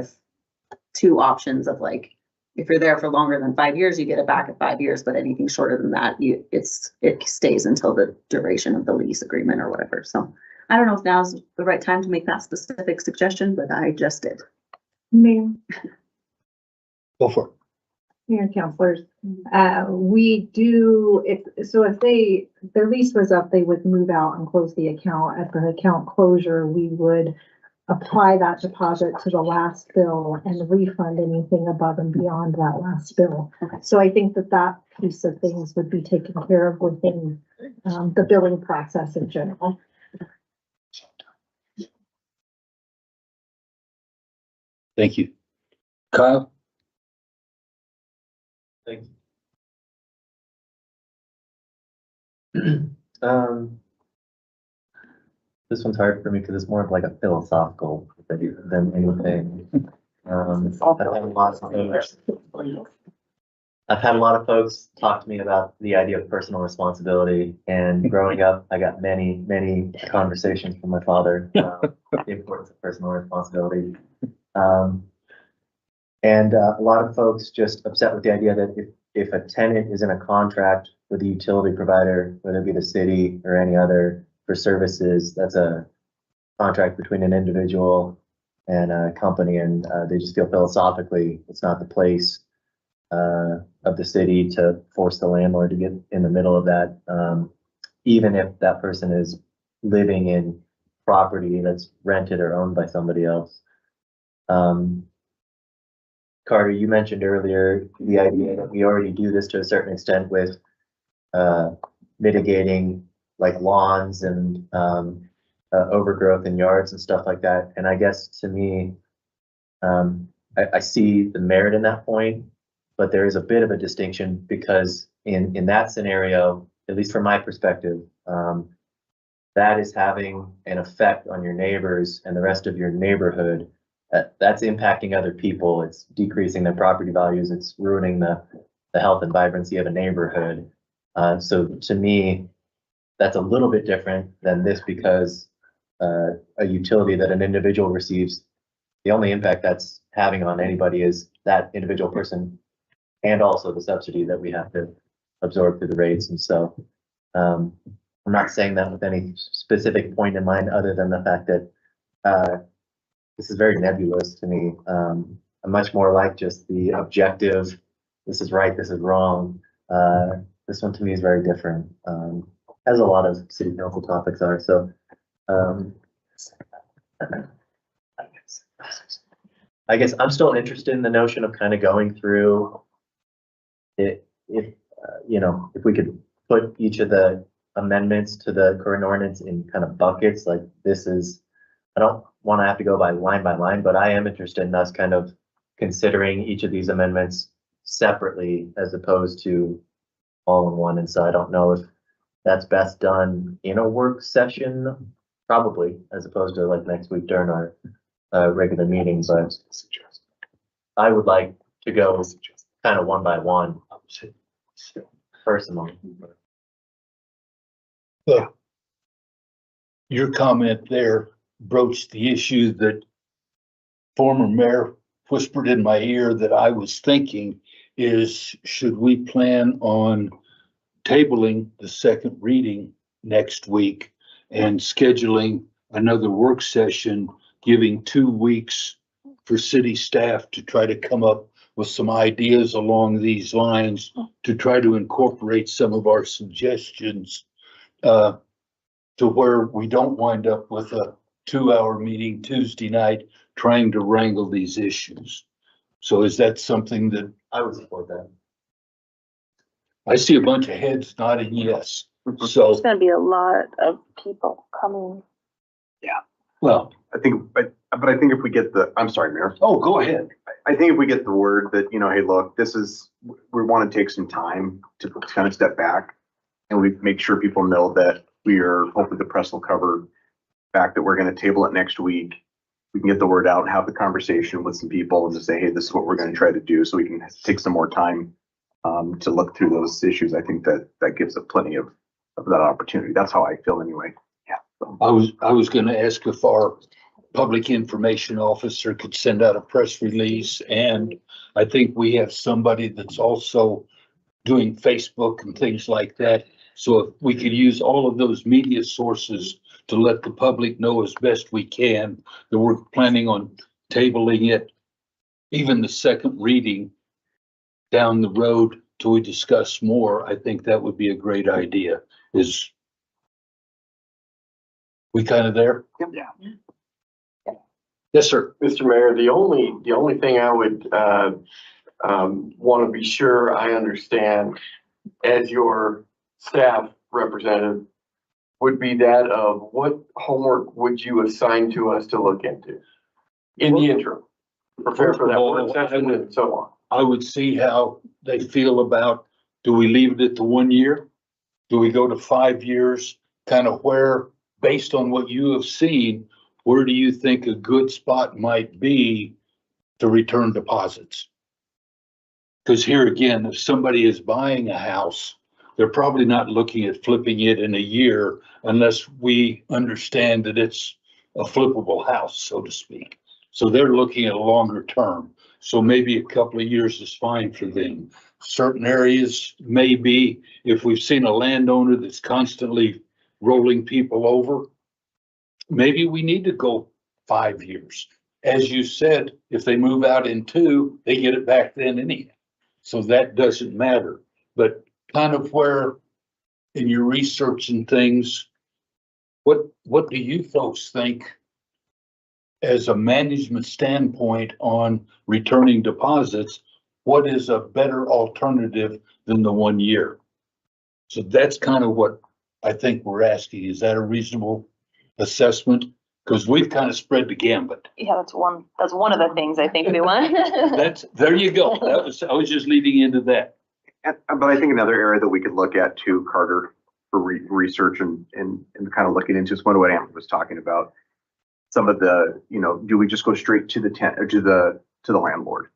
two options of like, if you're there for longer than 5 years, you get it back at 5 years, but anything shorter than that, it stays until the duration of the lease agreement or whatever. So I don't know if now's the right time to make that specific suggestion, but I just did. Mayor, Go for it. Mayor, councilors, we do, if their lease was up, they would move out and close the account. At the account closure, we would apply that deposit to the last bill and refund anything above and beyond that last bill. So I think that piece of things would be taken care of within, the billing process in general. Thank you. Kyle? Thanks. This one's hard for me because it's more of like a philosophical than anything. I've had a lot of folks talk to me about the idea of personal responsibility, and growing up, I got many conversations from my father about the importance of personal responsibility. And a lot of folks just upset with the idea that if a tenant is in a contract with a utility provider, whether it be the city or any other, for services, that's a contract between an individual and a company, and they just feel philosophically it's not the place of the city to force the landlord to get in the middle of that, even if that person is living in property that's rented or owned by somebody else. Carter, you mentioned earlier the idea that we already do this to a certain extent with mitigating like lawns and overgrowth in yards and stuff like that. And I guess to me, I see the merit in that point, but there is a bit of a distinction because in that scenario, at least from my perspective, that is having an effect on your neighbors and the rest of your neighborhood. That's impacting other people. It's decreasing their property values. It's ruining the health and vibrancy of a neighborhood. So to me, that's a little bit different than this because a utility that an individual receives, the only impact that's having on anybody is that individual person and also the subsidy that we have to absorb through the rates. And so I'm not saying that with any specific point in mind other than the fact that this is very nebulous to me. I'm much more like just the objective, this is right, this is wrong. This one to me is very different, as a lot of city council topics are. So I guess I'm still interested in the notion of kind of going through it. If if we could put each of the amendments to the current ordinance in kind of buckets, like this is, I don't want to have to go by line, but I am interested in us kind of considering each of these amendments separately as opposed to all in one. And so I don't know if that's best done in a work session, probably, as opposed to like next week during our regular meeting. But I would like to go kind of one by one, personally. Well, your comment there broached the issue that former mayor whispered in my ear that I was thinking is, should we plan on tabling the second reading next week and scheduling another work session, giving 2 weeks for city staff to try to come up with some ideas along these lines to try to incorporate some of our suggestions to where we don't wind up with a 2-hour meeting Tuesday night trying to wrangle these issues. So is that something that I would support that. I see a bunch of heads nodding yes? So, There's gonna be a lot of people coming. well, I think, but I think if we get I'm sorry, Mayor. oh, go ahead. I think if we get the word that, hey, look, we want to take some time to kind of step back and we make sure people know that hopefully the press will cover the fact that we're going to table it next week. We can get the word out and have the conversation with some people and just say, hey, this is what we're going to try to do. So we can take some more time to look through those issues. I think that gives us plenty of that opportunity. That's how I feel anyway. Yeah. I was gonna ask if our public information officer could send out a press release, and I think we have somebody that's also doing Facebook and things like that. So if we could use all of those media sources to let the public know as best we can that we're planning on tabling it, even the second reading down the road till we discuss more. I think that would be a great idea. Is we kind of there? Yeah. Yes, sir. Mr. Mayor, the only thing I would, want to be sure I understand as your staff representative would be that of what homework would you assign to us to look into in the interim? Prepare for that work session and so on. I would see how they feel about, do we leave it at the 1 year? Do we go to 5 years? Kind of where, based on what you have seen, where do you think a good spot might be to return deposits? Because here again, if somebody is buying a house, they're probably not looking at flipping it in a year unless we understand that it's a flippable house, so to speak. So they're looking at a longer term. So maybe a couple of years is fine for them. Certain areas, maybe if we've seen a landowner that's constantly rolling people over, maybe we need to go 5 years. As you said, if they move out in 2, they get it back then anyhow. So that doesn't matter. But kind of where in your research and things, what do you folks think as a management standpoint on returning deposits? What is a better alternative than the 1 year? So that's kind of what I think we're asking. Is that a reasonable assessment? Because we've kind of spread the gambit. Yeah, that's one of the things I think we want. There you go. I was just leading into that. But I think another area that we could look at too, Carter, for research and kind of looking into is one of what Amber was talking about. Some of the, do we just go straight to the tenant or to the landlord,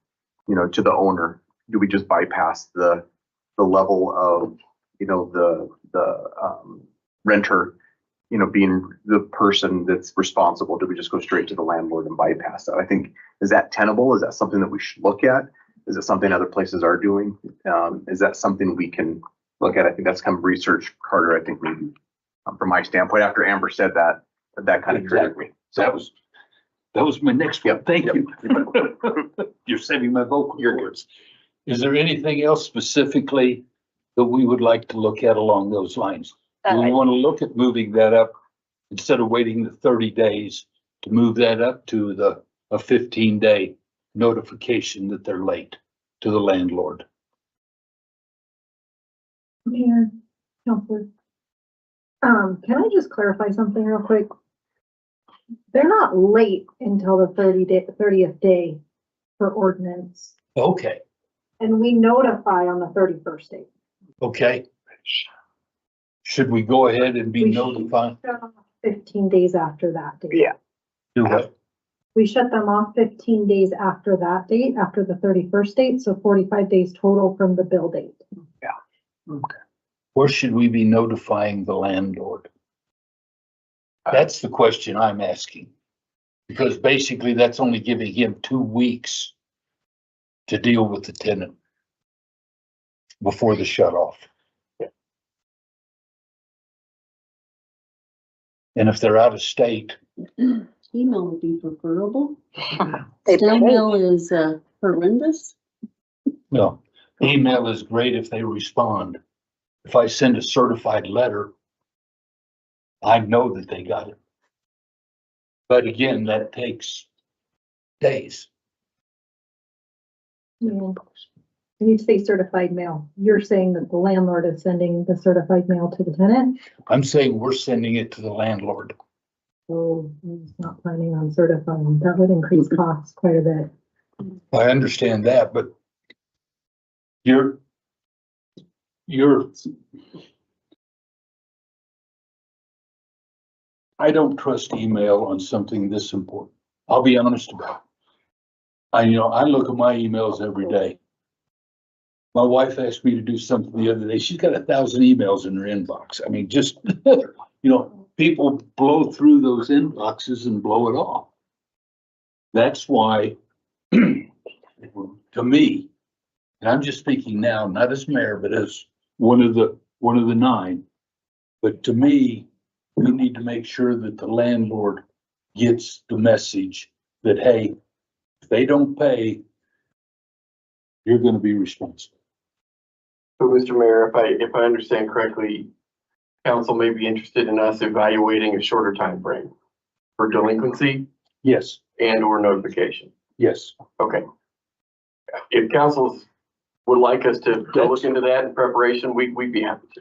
to the owner? Do we just bypass the level of, the renter, being the person that's responsible? Do we just go straight to the landlord and bypass that? I think, is that tenable? Is that something that we should look at? Is it something other places are doing? Is that something we can look at? I think that's kind of research, Carter. I think maybe from my standpoint, after Amber said that kind of triggered me. So that was my next one. Yep. Thank you. You're saving my vocal cords. Is there anything else specifically that we would like to look at along those lines? Do we want to look at moving that up instead of waiting the 30 days to move that up to a 15-day notification that they're late to the landlord? Mayor, Counselor. Can I just clarify something real quick? They're not late until the 30th day for ordinance, Okay, and we notify on the 31st day. okay. Should we go ahead and be We notified? shut off 15 days after that date. Yeah. Do what? We shut them off 15 days after that date, after the 31st date, so 45 days total from the bill date. Okay. Where should we be notifying the landlord? That's the question I'm asking. Because basically that's only giving him 2 weeks to deal with the tenant before the shut off. And if they're out of state, Email would be preferable. Snail mail is horrendous. no, email is great if they respond. If I send a certified letter, I know that they got it. But again, that takes days. Yeah. When you say certified mail, you're saying that the landlord is sending the certified mail to the tenant? I'm saying we're sending it to the landlord. So he's not planning on certifying. That would increase costs quite a bit. I understand that, but you're I don't trust email on something this important. I'll be honest about it. I look at my emails every day. My wife asked me to do something the other day. She's got 1,000 emails in her inbox. I mean, just, people blow through those inboxes and blow it off. That's why, to me, and I'm just speaking now, not as mayor, but as one of the 9. But to me, we need to make sure that the landlord gets the message that, hey, if they don't pay, you're gonna be responsible. So, Mr. Mayor, if I understand correctly, council may be interested in us evaluating a shorter time frame for delinquency Yes, and or notification. yes. Okay. If councils would like us to look into that in preparation, we'd be happy to.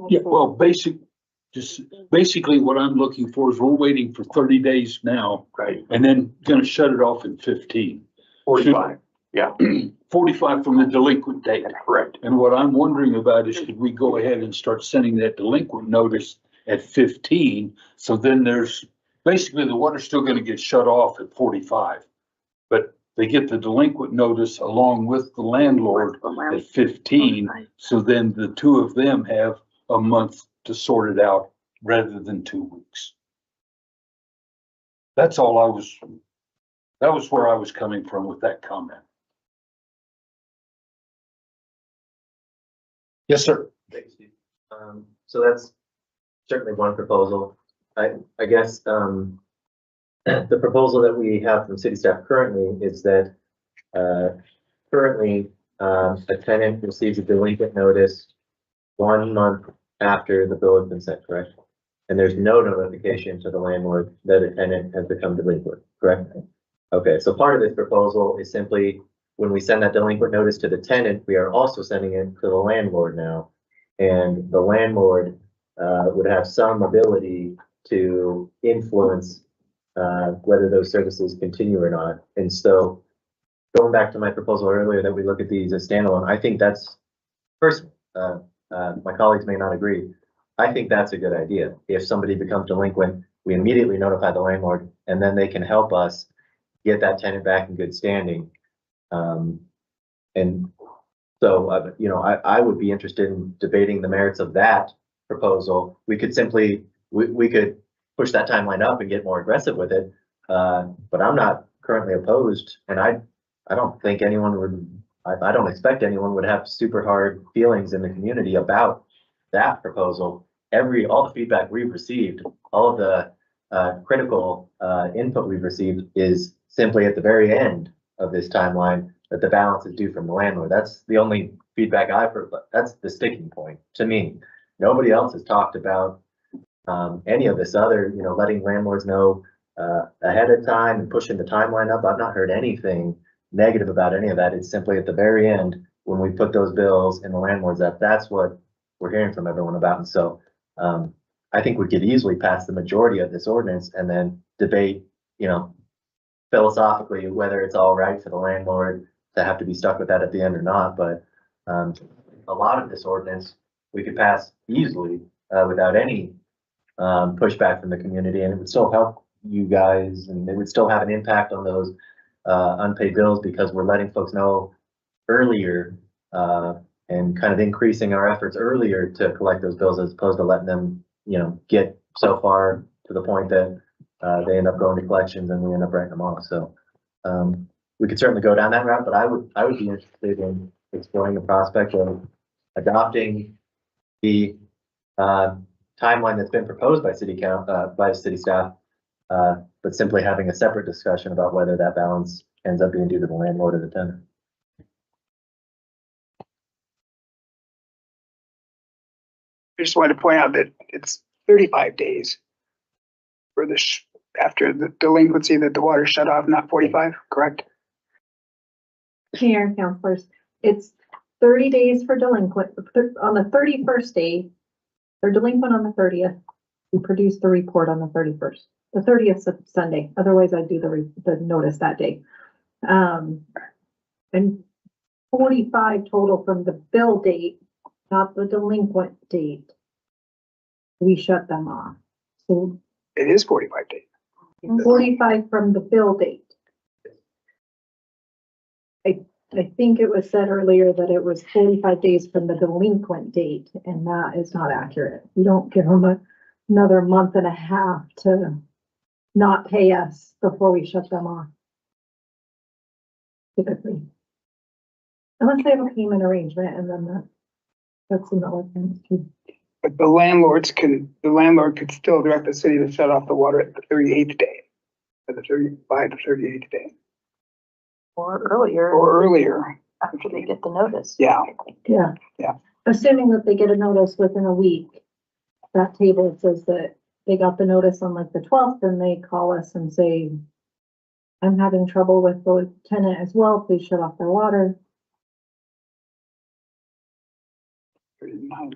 Yeah, well, basically what I'm looking for is we're waiting for 30 days now Right, and then gonna shut it off in 15. 45, yeah, 45 from the delinquent date. correct. And what I'm wondering about is should we go ahead and start sending that delinquent notice at 15? So then there's, basically the water's still gonna get shut off at 45. But they get the delinquent notice along with the landlord at 15. So then the two of them have a month to sort it out rather than 2 weeks. That's all that was where I was coming from with that comment. Yes, sir. Thanks, Steve. So that's certainly one proposal. I guess, the proposal that we have from city staff currently is that, currently, a tenant receives a delinquent notice 1 month after the bill has been sent, correct? And there's no notification to the landlord that a tenant has become delinquent, correct? Okay, so part of this proposal is simply when we send that delinquent notice to the tenant, we are also sending it to the landlord now. And the landlord would have some ability to influence whether those services continue or not. And so going back to my proposal earlier that we look at these as standalone, I think that's first, my colleagues may not agree. I think that's a good idea. If somebody becomes delinquent, we immediately notify the landlord and then they can help us get that tenant back in good standing. And so, you know, I would be interested in debating the merits of that proposal. We could simply, we could push that timeline up and get more aggressive with it. But I'm not currently opposed, and I don't think anyone would, I don't expect anyone would have super hard feelings in the community about that proposal. All the feedback we've received, all of the critical input we've received is simply at the very end of this timeline that the balance is due from the landlord. That's the only feedback I've heard, but that's the sticking point to me. Nobody else has talked about any of this other, you know, letting landlords know ahead of time and pushing the timeline up. I've not heard anything negative about any of that. It's simply at the very end when we put those bills in the landlord's app, that's what we're hearing from everyone about. And so I think we could easily pass the majority of this ordinance and then debate, you know, philosophically whether it's all right for the landlord to have to be stuck with that at the end or not. But a lot of this ordinance we could pass easily without any pushback from the community, and it would still help you guys, and it would still have an impact on those unpaid bills because we're letting folks know earlier and kind of increasing our efforts earlier to collect those bills as opposed to letting them, you know, get so far to the point that they end up going to collections and we end up writing them off. So we could certainly go down that route, but I would be interested in exploring the prospect of adopting the timeline that's been proposed by city staff, but simply having a separate discussion about whether that balance ends up being due to the landlord or the tenant. I just wanted to point out that it's 35 days for after the delinquency that the water shut off, not 45, correct? Mayor and councilors, it's 30 days for delinquent. On the 31st day, they're delinquent on the 30th. We produce the report on the 31st. The 30th is Sunday. Otherwise, I'd do the notice that day. And 45 total from the bill date, not the delinquent date. We shut them off. So It is 45 days. 45 from the bill date. I think it was said earlier that it was 45 days from the delinquent date, and that is not accurate. We don't give them another month and a half to not pay us before we shut them off. Typically. Unless they have a payment arrangement, and then that's another thing too. But the landlord could still direct the city to shut off the water at the 38th day, at the 35 to 38th day, Or earlier, or earlier. after they get the notice. Yeah, Yeah. Yeah. Assuming that they get a notice within a week, that table says that they got the notice on like the 12th, and they call us and say, I'm having trouble with the tenant as well, please shut off their water. 39.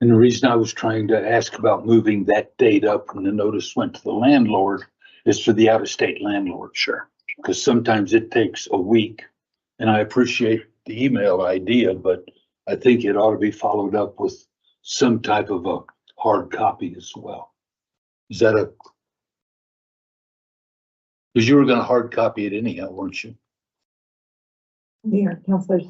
And the reason I was trying to ask about moving that date up when the notice went to the landlord is for the out-of-state landlord. Sure. Because sometimes it takes a week. And I appreciate the email idea, but I think it ought to be followed up with some type of a hard copy as well. Is that because you were gonna hard copy it anyhow, weren't you? Yeah, counselors.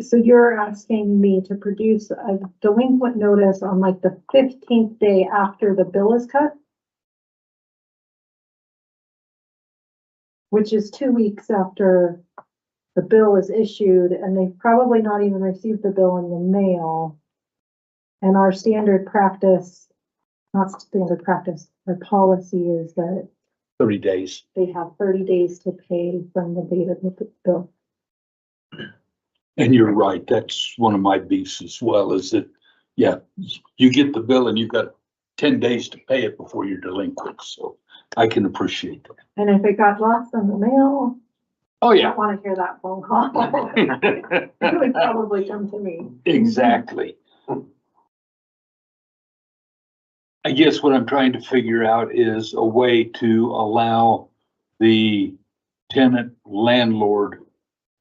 So you're asking me to produce a delinquent notice on like the 15th day after the bill is cut? Which is 2 weeks after the bill is issued, and they've probably not even received the bill in the mail. And our standard practice, not standard practice, our policy is that 30 days. they have 30 days to pay from the date of the bill. And you're right, that's one of my beefs as well, is that, yeah, you get the bill and you've got 10 days to pay it before you're delinquent, so I can appreciate that. And if it got lost in the mail, Oh, I yeah. don't want to hear that phone call. It would probably come to me. Exactly. I guess what I'm trying to figure out is a way to allow the tenant landlord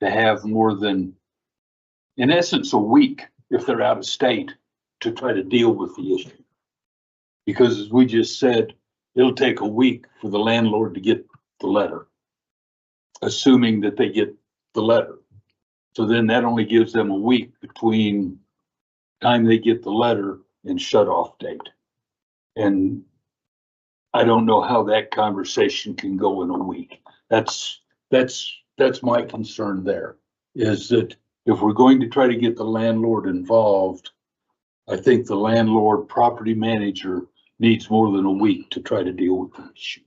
to have more than, in essence, a week if they're out of state to try to deal with the issue. Because as we just said, it'll take a week for the landlord to get the letter, assuming that they get the letter. So then that only gives them a week between time they get the letter and shut off date. And I don't know how that conversation can go in a week. That's my concern there, is that if we're going to try to get the landlord involved, I think the landlord property manager needs more than a week to try to deal with the issue.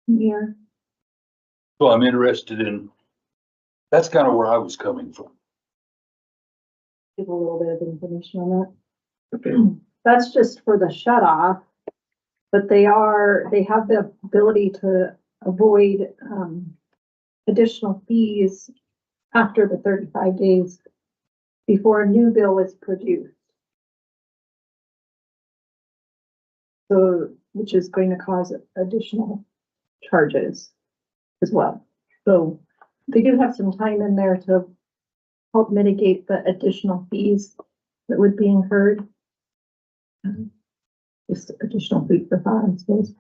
Yeah. So I'm interested in, that's kind of where I was coming from. Give a little bit of information on that. That's just for the shut off, but they have the ability to avoid additional fees after the 35 days before a new bill is produced. So, which is going to cause additional charges as well. So they do have some time in there to help mitigate the additional fees that would be incurred. Just additional food for thought, I suppose.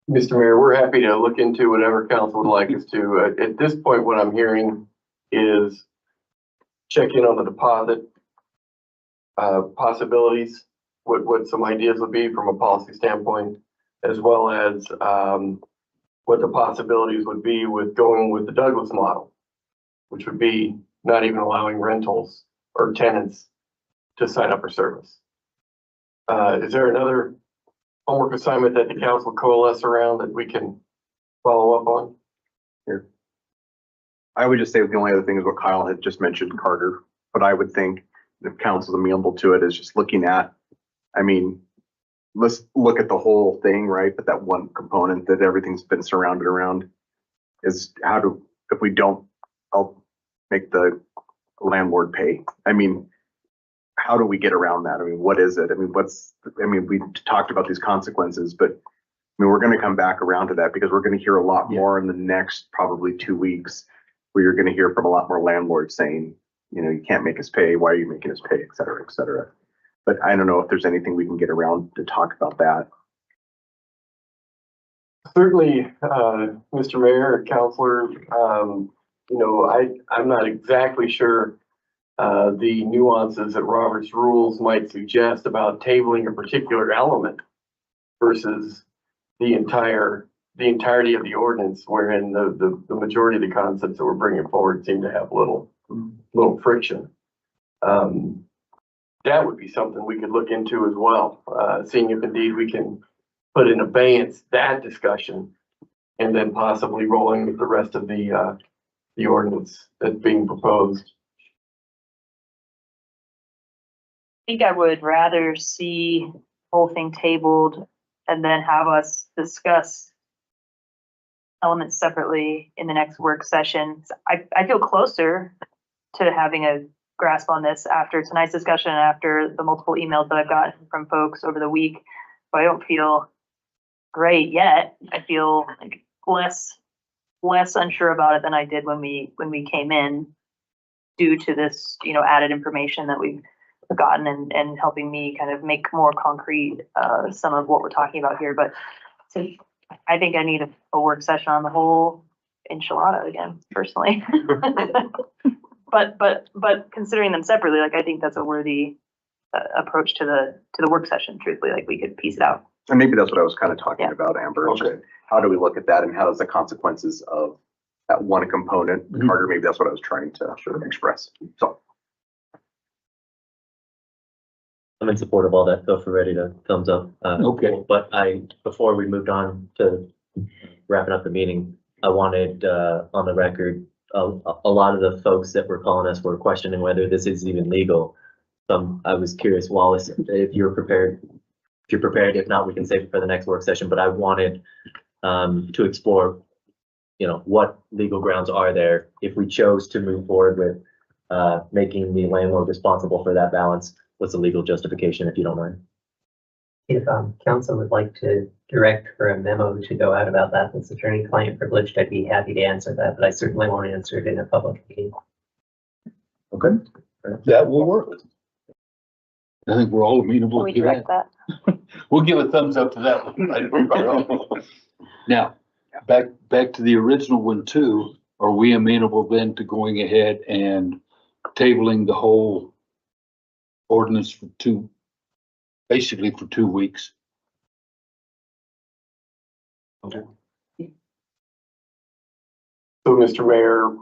Mr. Mayor, we're happy to look into whatever council would like us to. At this point, what I'm hearing is check in on the deposit possibilities, what some ideas would be from a policy standpoint, as well as what the possibilities would be with going with the Douglas model, which would be not even allowing rentals or tenants to sign up for service. Is there another homework assignment that the council coalesce around that we can follow up on? Here. I would just say the only other thing is what Kyle had just mentioned, Carter, but I would think if council's amenable to it is just looking at, I mean, let's look at the whole thing, right? But that one component that everything's been surrounded around is if we don't, I'll make the landlord pay. I mean, how do we get around that? I mean, what is it? I mean, we talked about these consequences, but I mean, we're going to come back around to that because we're going to hear a lot more in the next probably 2 weeks where you're going to hear from a lot more landlords saying, you know, you can't make us pay. Why are you making us pay, et cetera, et cetera. But I don't know if there's anything we can get around to talk about that. Certainly, Mr. Mayor, Counselor, you know, I'm not exactly sure the nuances that Robert's rules might suggest about tabling a particular element versus the entire the entirety of the ordinance, wherein the majority of the concepts that we're bringing forward seem to have little friction. That would be something we could look into as well, seeing if indeed we can put in abeyance that discussion and then possibly rolling with the rest of the ordinance that's being proposed. I think I would rather see the whole thing tabled and then have us discuss elements separately in the next work session. I feel closer to having a grasp on this after tonight's discussion, after the multiple emails that I've gotten from folks over the week. But I don't feel great yet. I feel like less unsure about it than I did when we came in, due to this, added information that we've gotten and helping me kind of make more concrete some of what we're talking about here. But so I think I need a work session on the whole enchilada again, personally. But considering them separately, like, I think that's a worthy approach to the work session. Truthfully, like, we could piece it out. And maybe that's what I was kind of talking Yeah. about, Amber. Okay. How do we look at that, and how does the consequences of that one component, Carter, maybe that's what I was trying to express. So. I'm in support of all that. Feel free ready to thumbs up. Okay. But before we moved on to wrapping up the meeting, I wanted, on the record, a lot of the folks that were calling us were questioning whether this is even legal. I was curious, Wallace, if you're prepared. If you're prepared, if not, we can save it for the next work session. But I wanted to explore, what legal grounds are there if we chose to move forward with making the landlord responsible for that balance. What's the legal justification, if you don't mind? If council would like to direct for a memo to go out about that, that's attorney-client privileged, I'd be happy to answer that, but I certainly won't answer it in a public meeting. Okay, that will work. I think we're all Can amenable we to direct that. that? We'll give a thumbs up to that one. Now, back to the original one too. Are we amenable then to going ahead and tabling the whole ordinance for basically for 2 weeks? So, Mr. Mayor,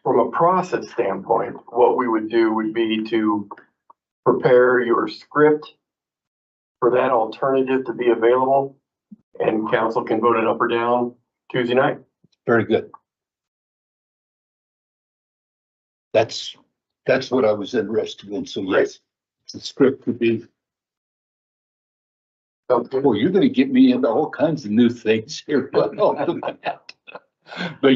from a process standpoint, what we would do would be to prepare your script for that alternative to be available, and council can vote it up or down Tuesday night. Very good. That's what I was interested in. So yes, the script could be. Well, you're gonna get me into all kinds of new things here. But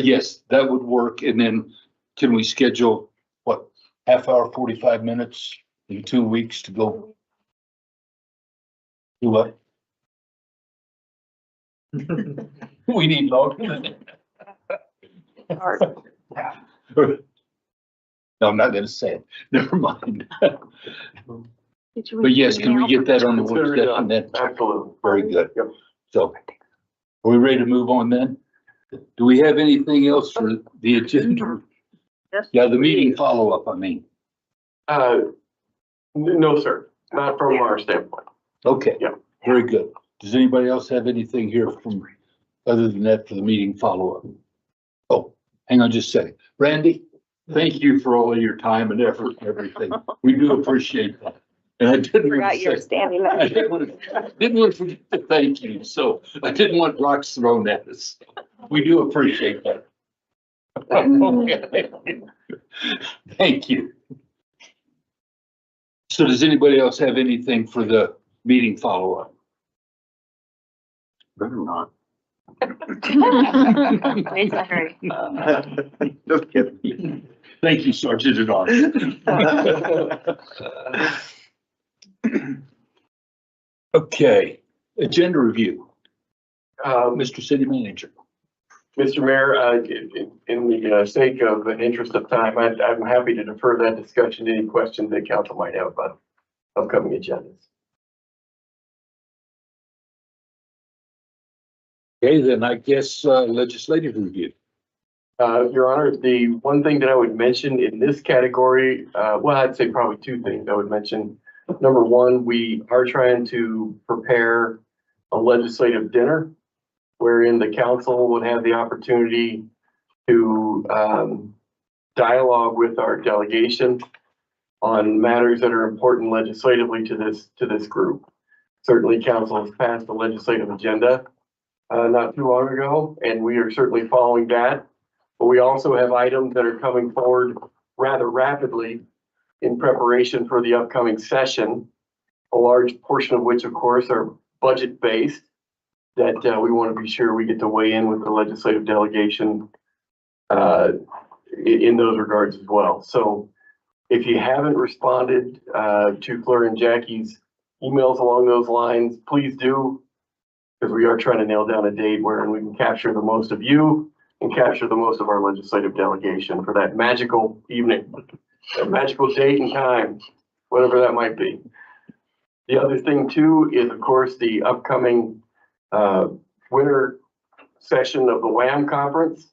yes, that would work. And then can we schedule, what, half hour, 45 minutes in 2 weeks to go? Do what? We need longer than Hard. that. No, I'm not gonna say it. Never mind. But yes, can we get that on the work Consider it session done. then? Absolutely. Very good. Yep. So are we ready to move on then? Do we have anything else for the agenda? Yes. Yeah, the meeting follow-up, I mean. No, sir, not from our standpoint. Okay. Yeah. Very good. Does anybody else have anything here other than that for the meeting follow-up? Oh, hang on just a second. Randy, thank you for all of your time and effort and everything. We do appreciate that. And I didn't want Forgot to you were say, standing I there. didn't want to forget to thank you, so I didn't want rocks thrown at us. We do appreciate that. Thank you. So does anybody else have anything for the meeting follow-up? Better not. It's a hurry. Just kidding. Thank you, Sergeant at Arms. Okay, agenda review, Mr. City Manager. Mr. Mayor, in the sake of an interest of time, I'm happy to defer that discussion to any questions that council might have about upcoming agendas. Okay, then I guess legislative review. Your Honor, the one thing that I would mention in this category, well, I'd say probably two things I would mention. Number one, we are trying to prepare a legislative dinner wherein the council would have the opportunity to dialogue with our delegation on matters that are important legislatively to this group. Certainly, council has passed the legislative agenda not too long ago, and we are certainly following that. But we also have items that are coming forward rather rapidly in preparation for the upcoming session, a large portion of which, of course, are budget-based, that we want to be sure we get to weigh in with the legislative delegation in those regards as well. So if you haven't responded to Fleur and Jackie's emails along those lines, please do, because we are trying to nail down a date where we can capture the most of you and capture the most of our legislative delegation for that magical evening, that magical date and time, whatever that might be. The other thing too is, of course, the upcoming winter session of the WAM conference.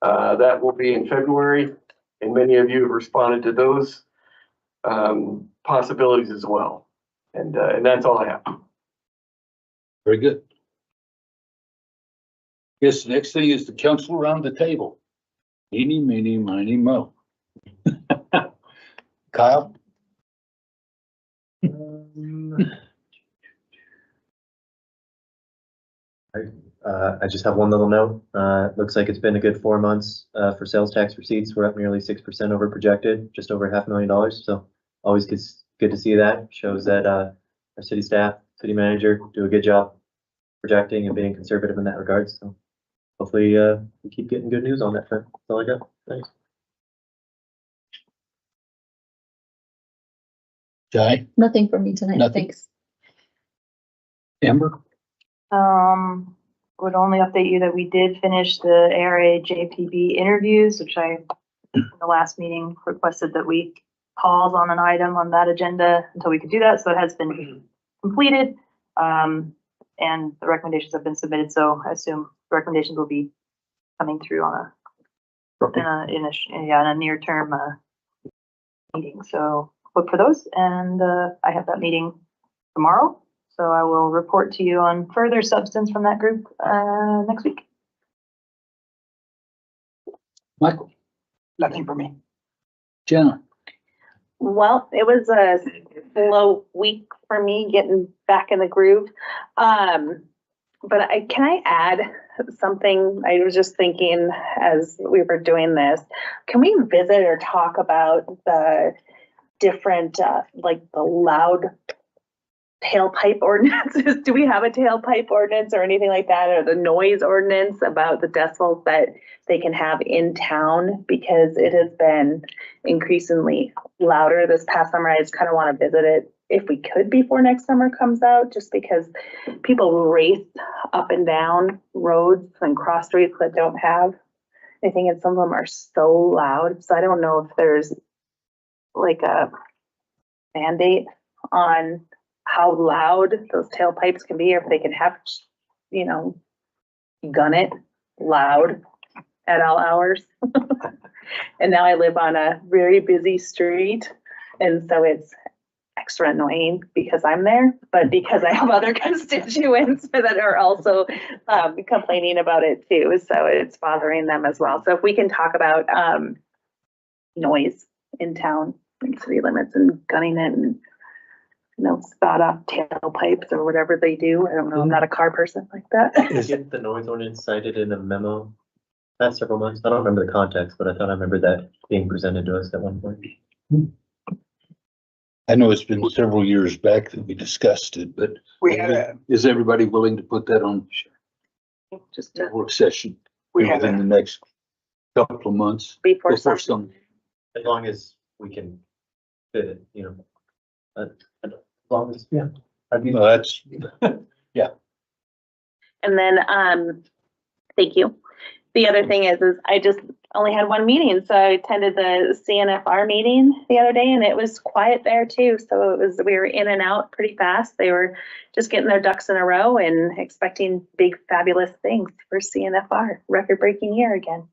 That will be in February, and many of you have responded to those possibilities as well. And that's all I have. Very good. Yes, the next thing is the council around the table. Eeny, meeny, miny, mo. Kyle? I just have one little note. Looks like it's been a good 4 months for sales tax receipts. We're up nearly 6% over projected, just over $500,000. So always good to see that. Shows that our city staff, city manager do a good job projecting and being conservative in that regard. So hopefully we keep getting good news on that front. That's all I got. Thanks. Jai? Nothing for me tonight, Nothing. thanks. Amber? Would only update you that we did finish the ARA JPB interviews, which I, in the last meeting, requested that we pause on an item on that agenda until we could do that. So it has been completed. And the recommendations have been submitted. So I assume recommendations will be coming through on in a near term meeting. So look for those. And I have that meeting tomorrow. So I will report to you on further substance from that group next week. Michael? Nothing for me. Jenna? Well, it was a slow week for me getting back in the groove. But can I add something? I was just thinking as we were doing this, can we visit or talk about the different, like the loud tailpipe ordinances? Do we have a tailpipe ordinance or anything like that, or the noise ordinance about the decibels that they can have in town? Because it has been increasingly louder this past summer. I just kind of want to visit it if we could before next summer comes out, just because people race up and down roads and cross streets that don't have anything, and some of them are so loud. So I don't know if there's like a mandate on how loud those tailpipes can be, or if they can have, you know, gun it loud at all hours. And now I live on a very busy street, and so it's extra annoying because I'm there, but because I have other constituents that are also complaining about it too, so it's bothering them as well. So if we can talk about noise in town and city limits and gunning it and, you know, spout off tailpipes or whatever they do. I don't know. I'm not a car person like that. Did you get the noise ordinance cited in a memo last several months? I don't remember the context, but I thought I remember that being presented to us at one point. I know it's been several years back that we discussed it, but We had is everybody willing to put that on Just a work session we had within the next couple of months? before Before some. As long as we can fit it, you know. As long as, yeah. Well, that's, And then, thank you. The other thing is I just only had one meeting, so I attended the CNFR meeting the other day, and it was quiet there too. So we were in and out pretty fast. They were just getting their ducks in a row and expecting big, fabulous things for CNFR, record-breaking year again.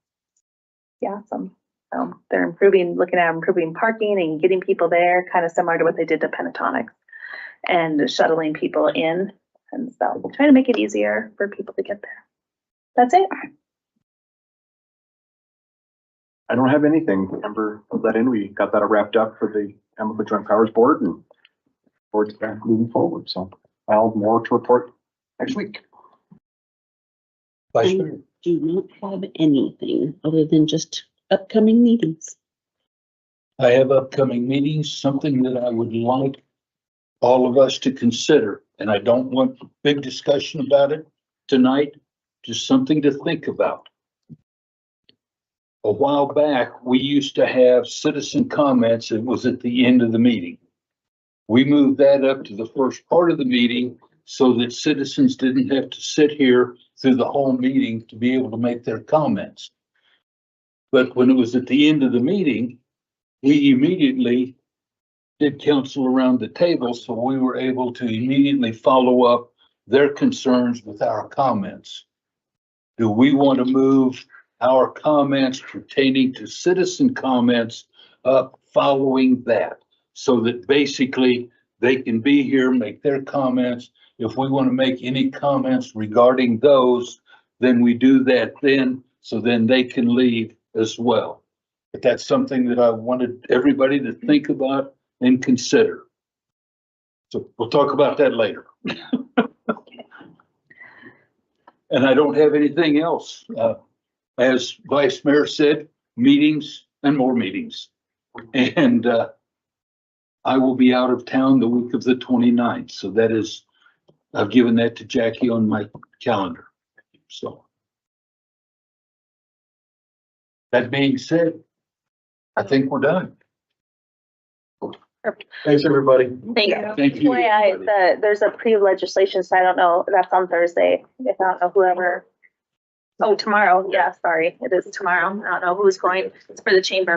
Yeah, awesome. So they're looking at improving parking and getting people there, kind of similar to what they did to Pentatonic, and shuttling people in. And so trying to make it easier for people to get there. That's it. I don't have anything. Remember, that in, we got that wrapped up for the Chemical Joint Powers Board and board's back moving forward. So I'll have more to report next week. Vice I Mayor. do not have anything other than just upcoming meetings. I have upcoming meetings, something that I would like all of us to consider, and I don't want big discussion about it tonight, just something to think about. A while back, we used to have citizen comments. It was at the end of the meeting. We moved that up to the first part of the meeting so that citizens didn't have to sit here through the whole meeting to be able to make their comments. But when it was at the end of the meeting, we immediately did council around the table, so we were able to immediately follow up their concerns with our comments. Do we want to move our comments pertaining to citizen comments up following that? So that basically they can be here, make their comments. If we want to make any comments regarding those, then we do that then, so then they can leave as well. But that's something that I wanted everybody to think about and consider. So we'll talk about that later. And I don't have anything else. As Vice Mayor said, meetings and more meetings. And I will be out of town the week of the 29th. So that is, I've given that to Jackie on my calendar. So that being said, I think we're done. Thanks, everybody. Thank you. Thank you. FYI, there's a pre-legislation, so I don't know, that's on Thursday. If I don't know whoever. Oh, tomorrow. Yeah, sorry. It is tomorrow. I don't know who's going. It's for the chamber.